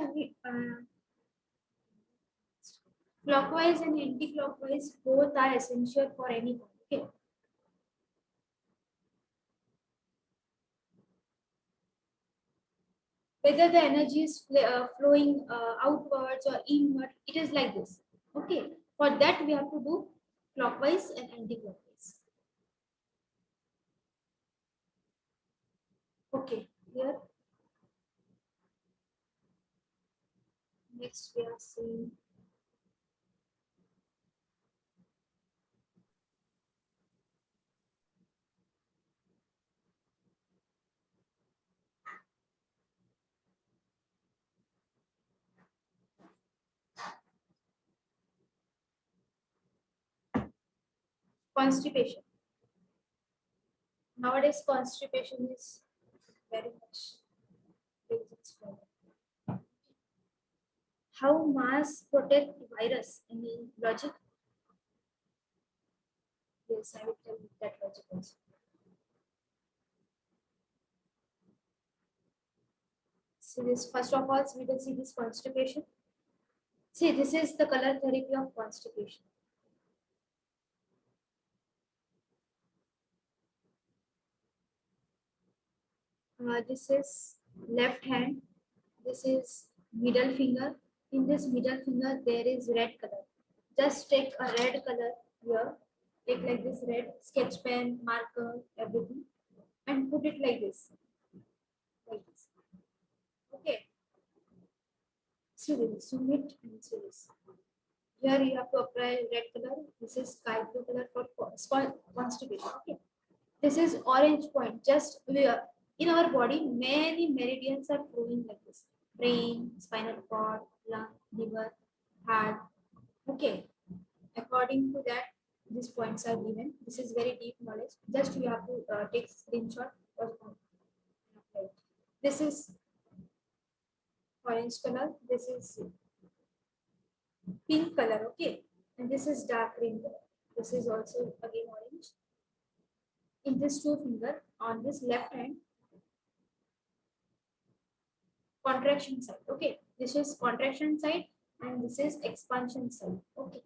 B: anti-clockwise both are essential for any point. Okay. Whether the energy is flowing outwards or inward, it is like this. Okay. For that, we have to do clockwise and anti-clockwise. Okay. Here. Next, we are seeing constipation. Nowadays, constipation is very much. How mask protect virus? Any logic? Yes, I will tell you that logic also. See this, first of all, we will see this constipation. See, this is the color therapy of constipation. This is left hand. This is middle finger. In this middle finger, there is red color. Just take a red color here take like this red sketch pen, marker, everything, and put it like this. Like this. Okay. See this, zoom it and see this. Here you have to apply red color. This is sky blue color for constipation. Okay. This is orange point. Just we are, in our body, many meridians are flowing like this. Brain, spinal cord, lung, liver, heart. Okay. According to that, these points are given. This is very deep knowledge. Just you have to take screenshot. Okay. This is orange color. This is pink color. Okay. And this is dark green color. This is also again orange. In this two finger on this left hand, contraction side. Okay. This is contraction side and this is expansion side. Okay.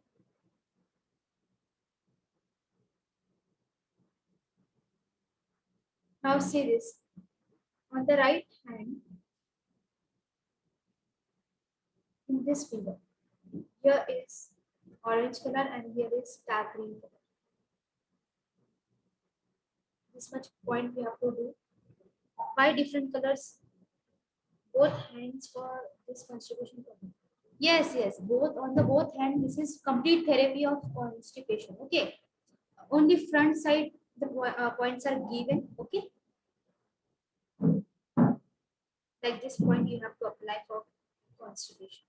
B: Now see this. On the right hand, in this finger, here is orange color and here is dark green color. This much point we have to do. Why different colors? Both hands for this constipation problem. Yes, yes, both on the both hand. This is complete therapy of constipation. Okay, only front side the points are given. Okay, like this point you have to apply for constipation.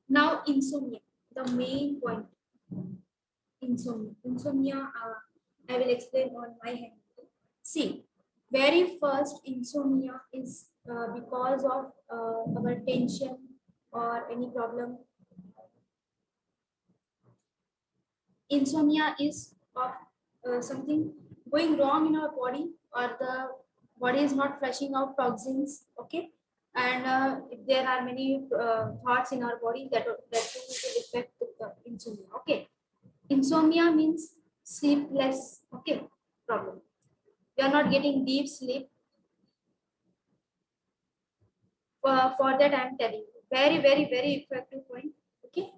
B: Now insomnia, the main point. Insomnia. I will explain on my hand. See, very first insomnia is because of our tension or any problem. Insomnia is of something going wrong in our body, or the body is not flushing out toxins. Okay, and if there are many thoughts in our body that will affect the insomnia. Okay, insomnia means sleepless. Okay, problem. You are not getting deep sleep. For that, I am telling you, very, very, very effective point. Okay.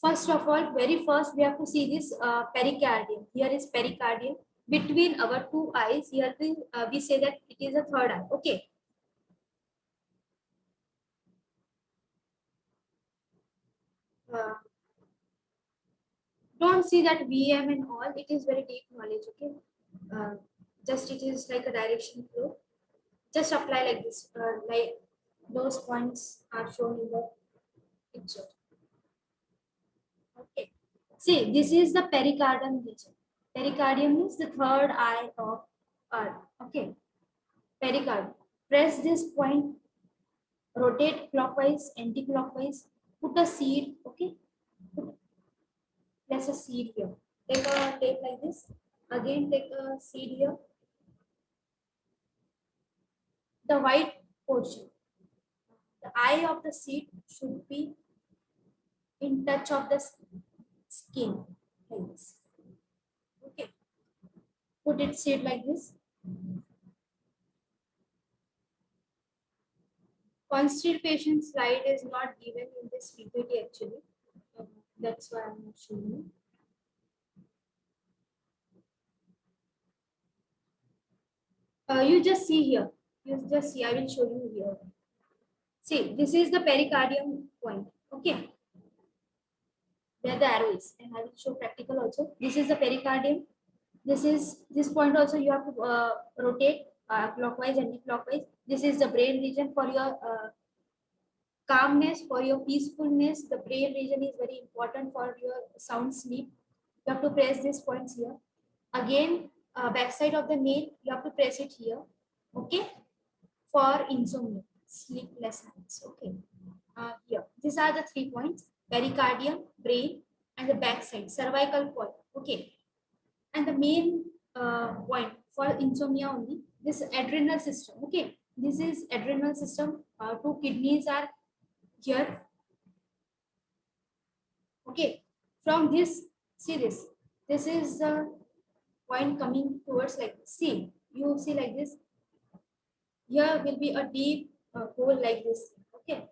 B: First of all, very first, we have to see this pericardium. Here is pericardium. Between our two eyes, here we say that it is a third eye. Okay. Don't see that VM and all. It is very deep knowledge. Okay. Just it is like a direction flow. Just apply like this. Like those points are shown in the picture. Okay. See, this is the pericardium region. Pericardium is the third eye of Earth. Okay. Pericardium. Press this point. Rotate clockwise, anti-clockwise. Put a seed. Okay. Place a seed here. Take a tape like this. Again, take a seed here. The white portion. The eye of the seed should be in touch of the skin like this. Okay. Put it seed like this. Constipation slide is not given in this PPT actually. That's why I'm not showing you. You just see here. You just see. I will show you here. See, this is the pericardium point. Okay. There the arrow is, and I will show practical also. This is the pericardium. This point also you have to rotate clockwise and anti-clockwise. This is the brain region for your calmness, for your peacefulness. The brain region is very important for your sound sleep. You have to press these points here. Again, backside of the nail, you have to press it here. Okay, for insomnia, sleepless nights. Okay, here. These are the 3 points: pericardium, brain, and the backside, cervical point. Okay, and the main point for insomnia only, this adrenal system. Okay, this is adrenal system. 2 kidneys are here. Okay, from this, see this. This is the point coming towards like this. See, you see like this. Here will be a deep hole like this. Okay,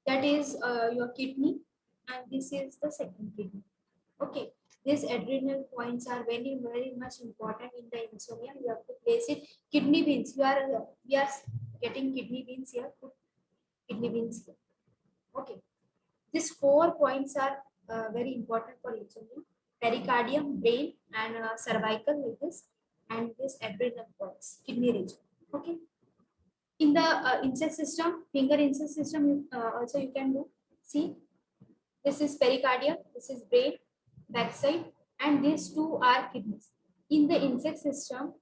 B: that is your kidney. and this is the second kidney. Okay, these adrenal points are very much important in the insomnia. You have to place it. Kidney beans. We are getting kidney beans here. Put kidney beans here. Okay, these 4 points are very important for insomnia: pericardium, brain, and cervical, like this, and this adrenal points, kidney region. Okay. In the insect system, finger insect system, also you can do. See, this is pericardium, this is brain, backside, and these two are kidneys. In the insect system,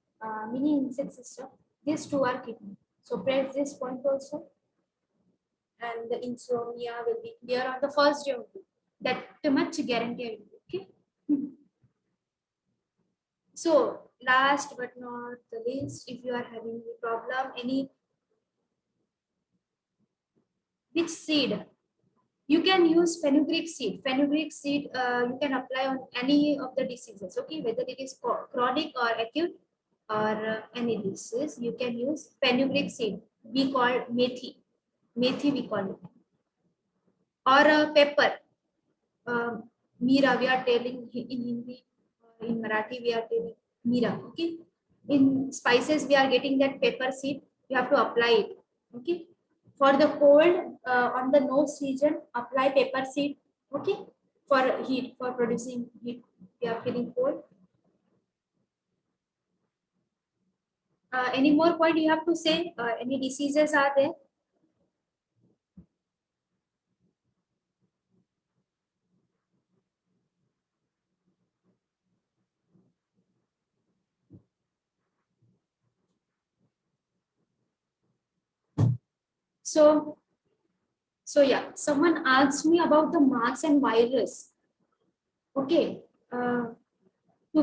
B: mini insect system, these two are kidneys. So press this point also, and the insomnia will be clear on the first day only. That much guarantee I will give, okay? So last but not the least, if you are having any problem, which seed? You can use fenugreek seed. Fenugreek seed you can apply on any of the diseases, okay? Whether it is chronic or acute or any disease, you can use fenugreek seed. We call methi. Methi we call it. Or pepper. Mira, we are telling in Hindi. In Marathi, we are telling mira, okay? In spices, we are getting that pepper seed. You have to apply it, okay? For the cold, on the nose region, apply pepper seed, okay? For heat, for producing heat, we are feeling cold. Any more point you have to say? Any diseases are there? So yeah, someone asked me about the marks and virus. Okay. To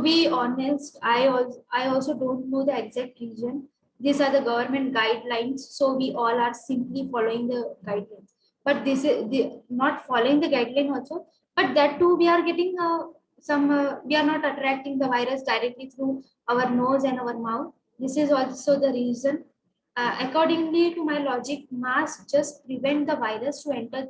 B: be honest, I also don't know the exact reason. These are the government guidelines, so we all are simply following the guidelines. But this is not following the guideline also. But that too, we are getting we are not attracting the virus directly through our nose and our mouth. This is also the reason. Accordingly to my logic, masks just prevent the virus to enter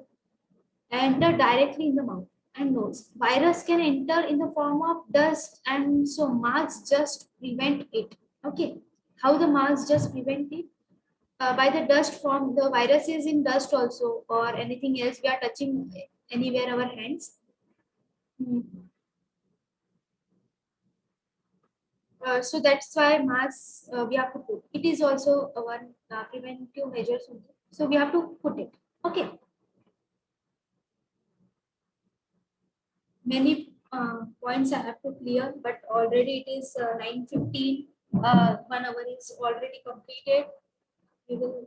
B: directly in the mouth and nose. Virus can enter in the form of dust, and so masks just prevent it. Okay, how the masks just prevent it? By the dust form, the virus is in dust also, or anything else we are touching anywhere our hands. So that's why masks we have to put. It is also one preventive measures. So we have to put it. Okay. Many points I have to clear, but already it is 9:15. 1 hour is already completed. We will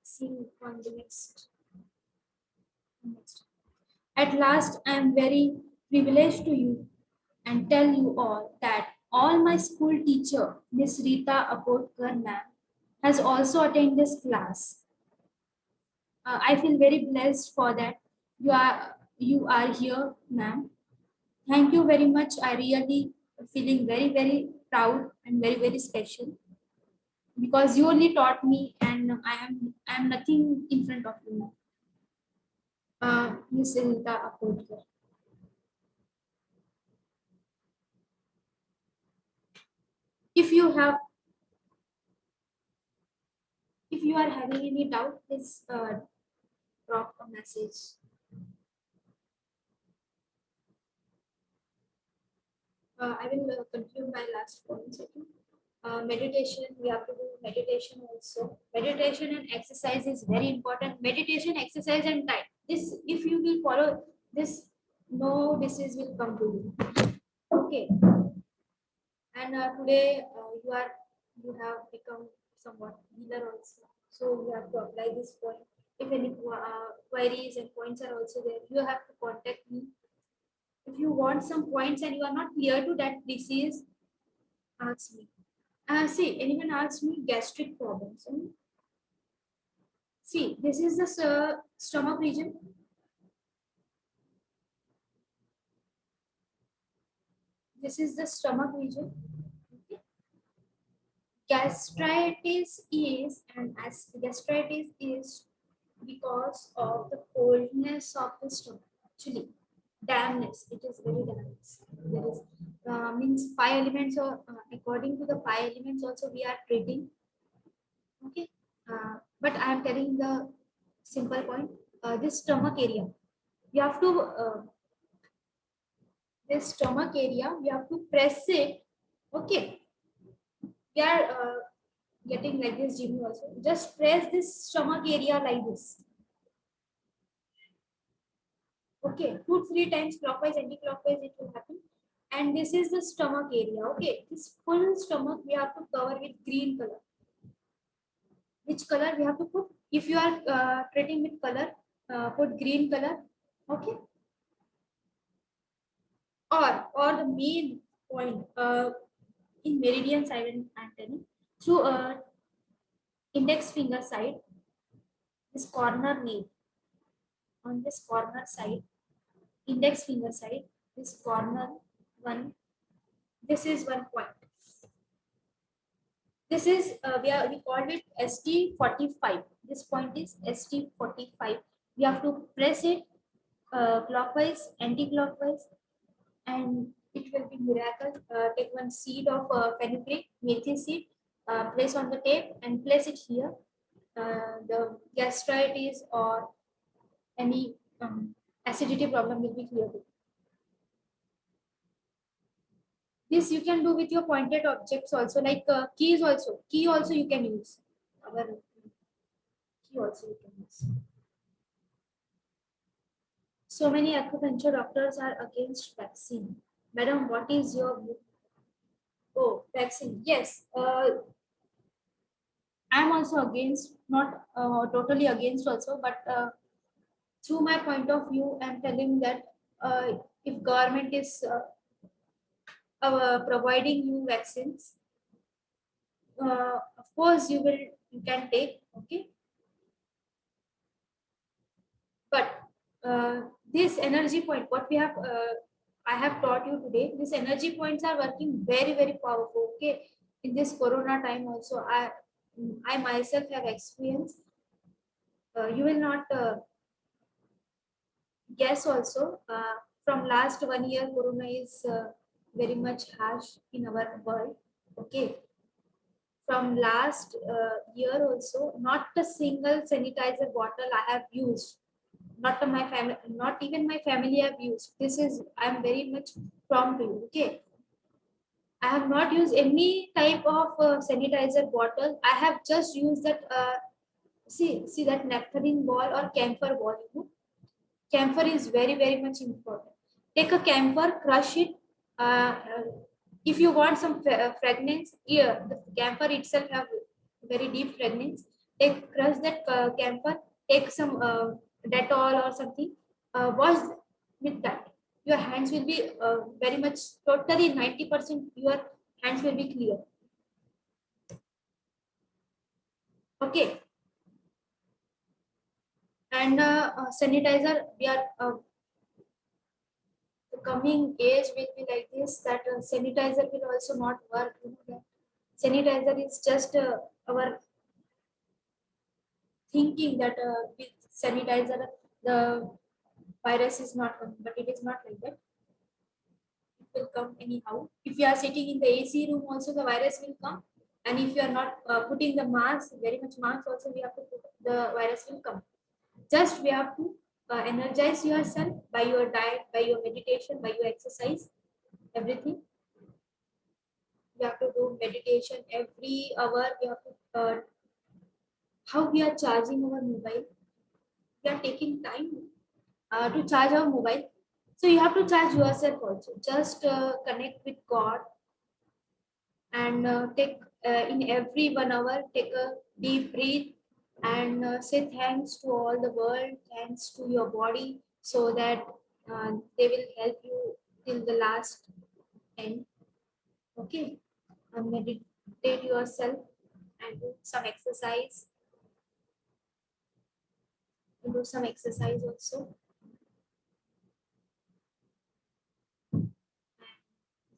B: see on the next. At last, I am very privileged to you and tell you all that all my school teacher, Miss Rita Apotkar ma'am, has also attended this class. I feel very blessed for that. You are here, ma'am. Thank you very much. I really feeling very proud and very special because you only taught me, and I am nothing in front of you now. Miss Rita Apotkar. If you are having any doubt, please drop a message. I will conclude my last point. Meditation, we have to do meditation also. Meditation and exercise is very important. Meditation, exercise, and diet. This, if you will follow this, no disease will come to you. Okay. And today you have become somewhat healer also. So you have to apply this point. If any queries and points are also there, you have to contact me. If you want some points and you are not clear to that disease, ask me. See, anyone asked me gastric problems? See, this is the stomach region. This is the stomach region. Okay. Gastritis is, and as gastritis is because of the coldness of the stomach. actually. Dampness, it is very dampness. There is means 5 elements, or according to the 5 elements also we are treating. Okay, but I am telling the simple point. This stomach area, you have to this stomach area, you have to press it. Okay, we are getting like this, Jimmy also. Just press this stomach area like this. Okay, 2-3 times clockwise, anti-clockwise, it will happen. And this is the stomach area. Okay, this full stomach we have to cover with green color. Which color we have to put? If you are treating with color, put green color. Okay. Or the main point in meridian side, I'm telling through index finger side, this corner nail on this corner side, index finger side, this corner one. This is one point. This is we called it ST45. This point is ST45. We have to press it clockwise, anti-clockwise, and it will be miracle. Take one seed of fenugreek, methi seed, place on the tape and place it here. The gastritis or any acidity problem will be cleared. This you can do with your pointed objects also, like keys also. Key also you can use. Our key also you can use. So many acupuncture doctors are against vaccine. Madam, what is your view? Oh, vaccine. Yes. I'm also against, not totally against also, but through my point of view, I'm telling that if government is providing you vaccines, of course you can take, okay. But this energy point, what we have, I have taught you today, these energy points are working very, very powerful. Okay, in this Corona time also, I myself have experienced. You will not guess also. From last 1 year, Corona is very much harsh in our world. Okay. From last year also, not a single sanitizer bottle I have used. Not my family, not even my family have used. This is, I'm very much from to you. Okay. I have not used any type of sanitizer bottle. I have just used that. See that nectarine ball or camphor ball. You know? Camphor is very, very much important. Take a camphor, crush it. If you want some fragrance, here the camphor itself have very deep fragrance. Crush that camphor. Take some Dettol or something. Wash with that. Your hands will be very much, totally 90%. Your hands will be clear. Okay. And sanitizer, we are the coming age will be like this, that sanitizer will also not work. You know that sanitizer is just our thinking that with sanitizer the virus is not coming, but it is not like that. It will come anyhow. If you are sitting in the AC room, also the virus will come. And if you are not putting the mask, very much mask also we have to put, the virus will come. Just we have to energize yourself by your diet, by your meditation, by your exercise, everything. We have to do meditation every hour. We have to how we are charging our mobile. We are taking time to charge our mobile. So you have to charge yourself also. Just connect with God and take in every 1 hour, take a deep breath and say thanks to all the world, thanks to your body, so that they will help you till the last end. Okay, and meditate yourself and do some exercise. Do some exercise also.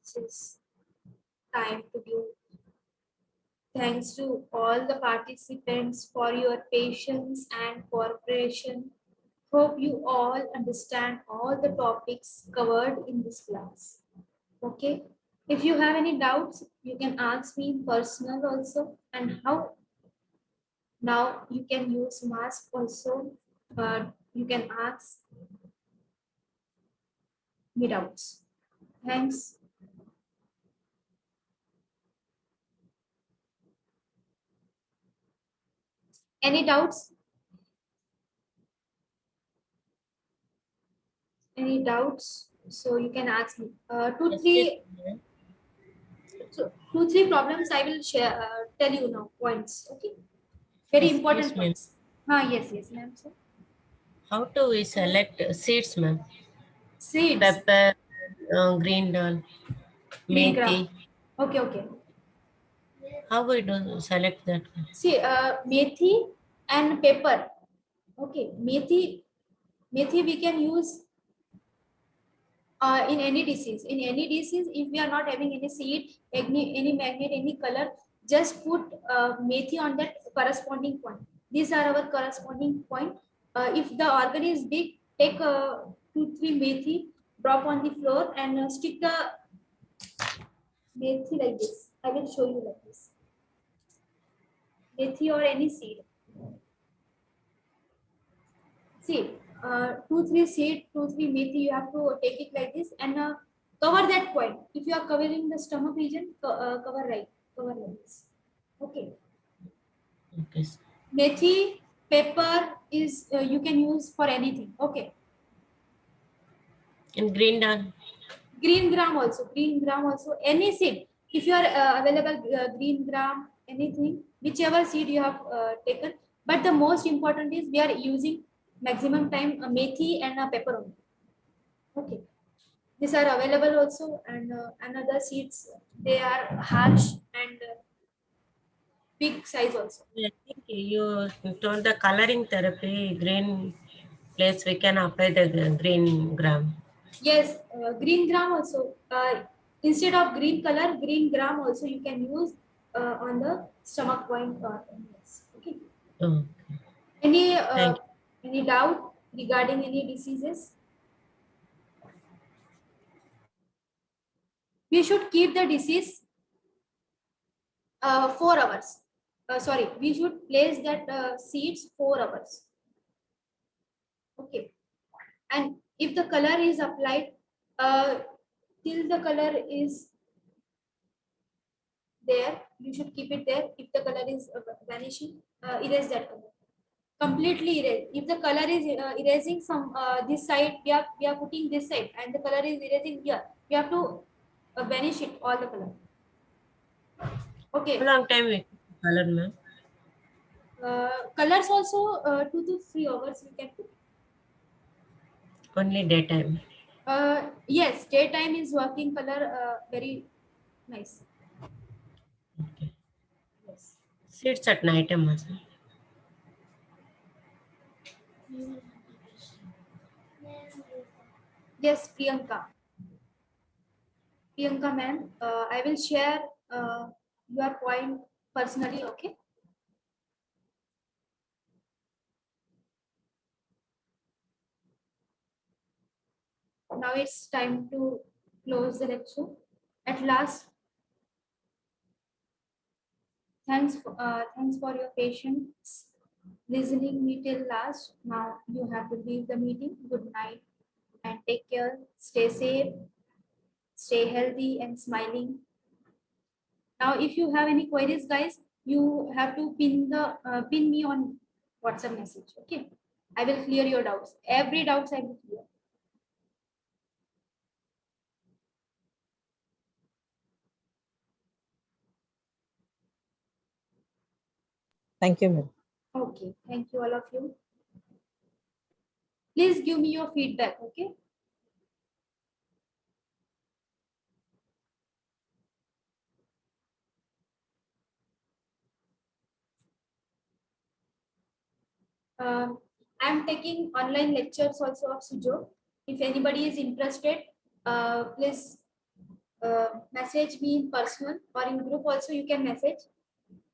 B: This is time to give thanks to all the participants for your patience and cooperation. Hope you all understand all the topics covered in this class. Okay. If you have any doubts, you can ask me in personal also. And how now you can use mask also. You can ask me doubts. Thanks. Any doubts? Any doubts? So you can ask me. So 2-3 problems I will share. Tell you now points. Okay. Very important
I: Yes, ma'am.
B: points. Yes, ma'am. So,
I: How do we select seeds, ma'am?
B: seeds.
I: Pepper, green dal,
B: Green gram.
I: methi.
B: Okay.
I: How we do select that?
B: See, methi and pepper. Okay, methi we can use in any disease. In any disease, if we are not having any seed, any magnet, any color, just put methi on that corresponding point. These are our corresponding point. If the organ is big, take 2-3 methi, drop on the floor and stick the methi like this. I will show you like this. Methi or any seed. See, 2-3 seed, 2-3 methi, you have to take it like this and cover that point. If you are covering the stomach region, cover like this. Okay.
I: Okay.
B: Methi, pepper is you can use for anything. Okay.
I: And green dal.
B: Green gram also. Any seed. If you are available green gram, anything, whichever seed you have taken. But the most important is we are using maximum time methi and pepper only. Okay. These are available also, and another seeds, they are harsh and big size also.
I: I think you told the coloring therapy, green place we can apply the green gram.
B: Yes, green gram also. Instead of green color, green gram also you can use on the stomach point or yes. Okay.
I: Okay.
B: Any
I: Thank
B: any doubt regarding any diseases? We should keep the disease 4 hours. Sorry, we should place that seeds 4 hours. Okay. And if the color is applied till the color is there, you should keep it there. If the color is vanishing, erase that color. Completely erase. If the color is erasing some this side, we are putting this side, and the color is erasing here. We have to vanish it all the color. Okay.
I: How long time we color, ma'am?
B: Colors also 2 to 3 hours we can put.
I: Only daytime.
B: Yes, daytime is working color very nice.
I: Okay.
B: Yes.
I: Seeds at night, ma'am.
B: Yes, Priyanka. Priyanka ma'am, I will share your point personally, okay? Now it's time to close the lecture. At last, thanks for your patience listening me till last. Now you have to leave the meeting. Good night and take care. Stay safe, stay healthy and smiling. Now, if you have any queries, guys, you have to pin me on WhatsApp message. Okay, I will clear your doubts. Every doubts I will clear.
C: Thank you, ma'am.
B: Okay, thank you all of you. Please give me your feedback. Okay. I'm taking online lectures also of Sujo. If anybody is interested, please message me in personal or in group also you can message.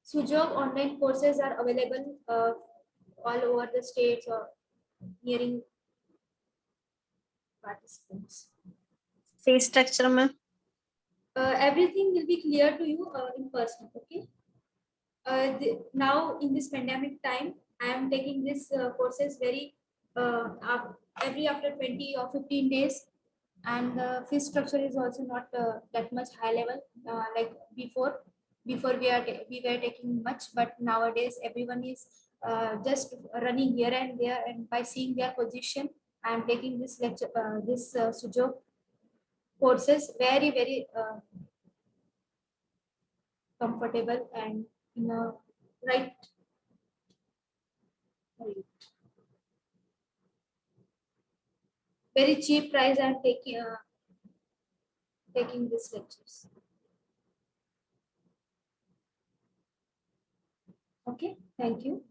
B: Sujog online courses are available all over the states or nearing participants.
G: Fee structure, ma'am.
B: Everything will be clear to you in person. Okay. Now in this pandemic time, I am taking this courses very every after 20 or 15 days, and the fee structure is also not that much high level like before. Before we were taking much, but nowadays everyone is just running here and there, and by seeing their position, I am taking this lecture, this Sujok courses very comfortable and in a right very cheap price. I'm taking these lectures. Okay, thank you.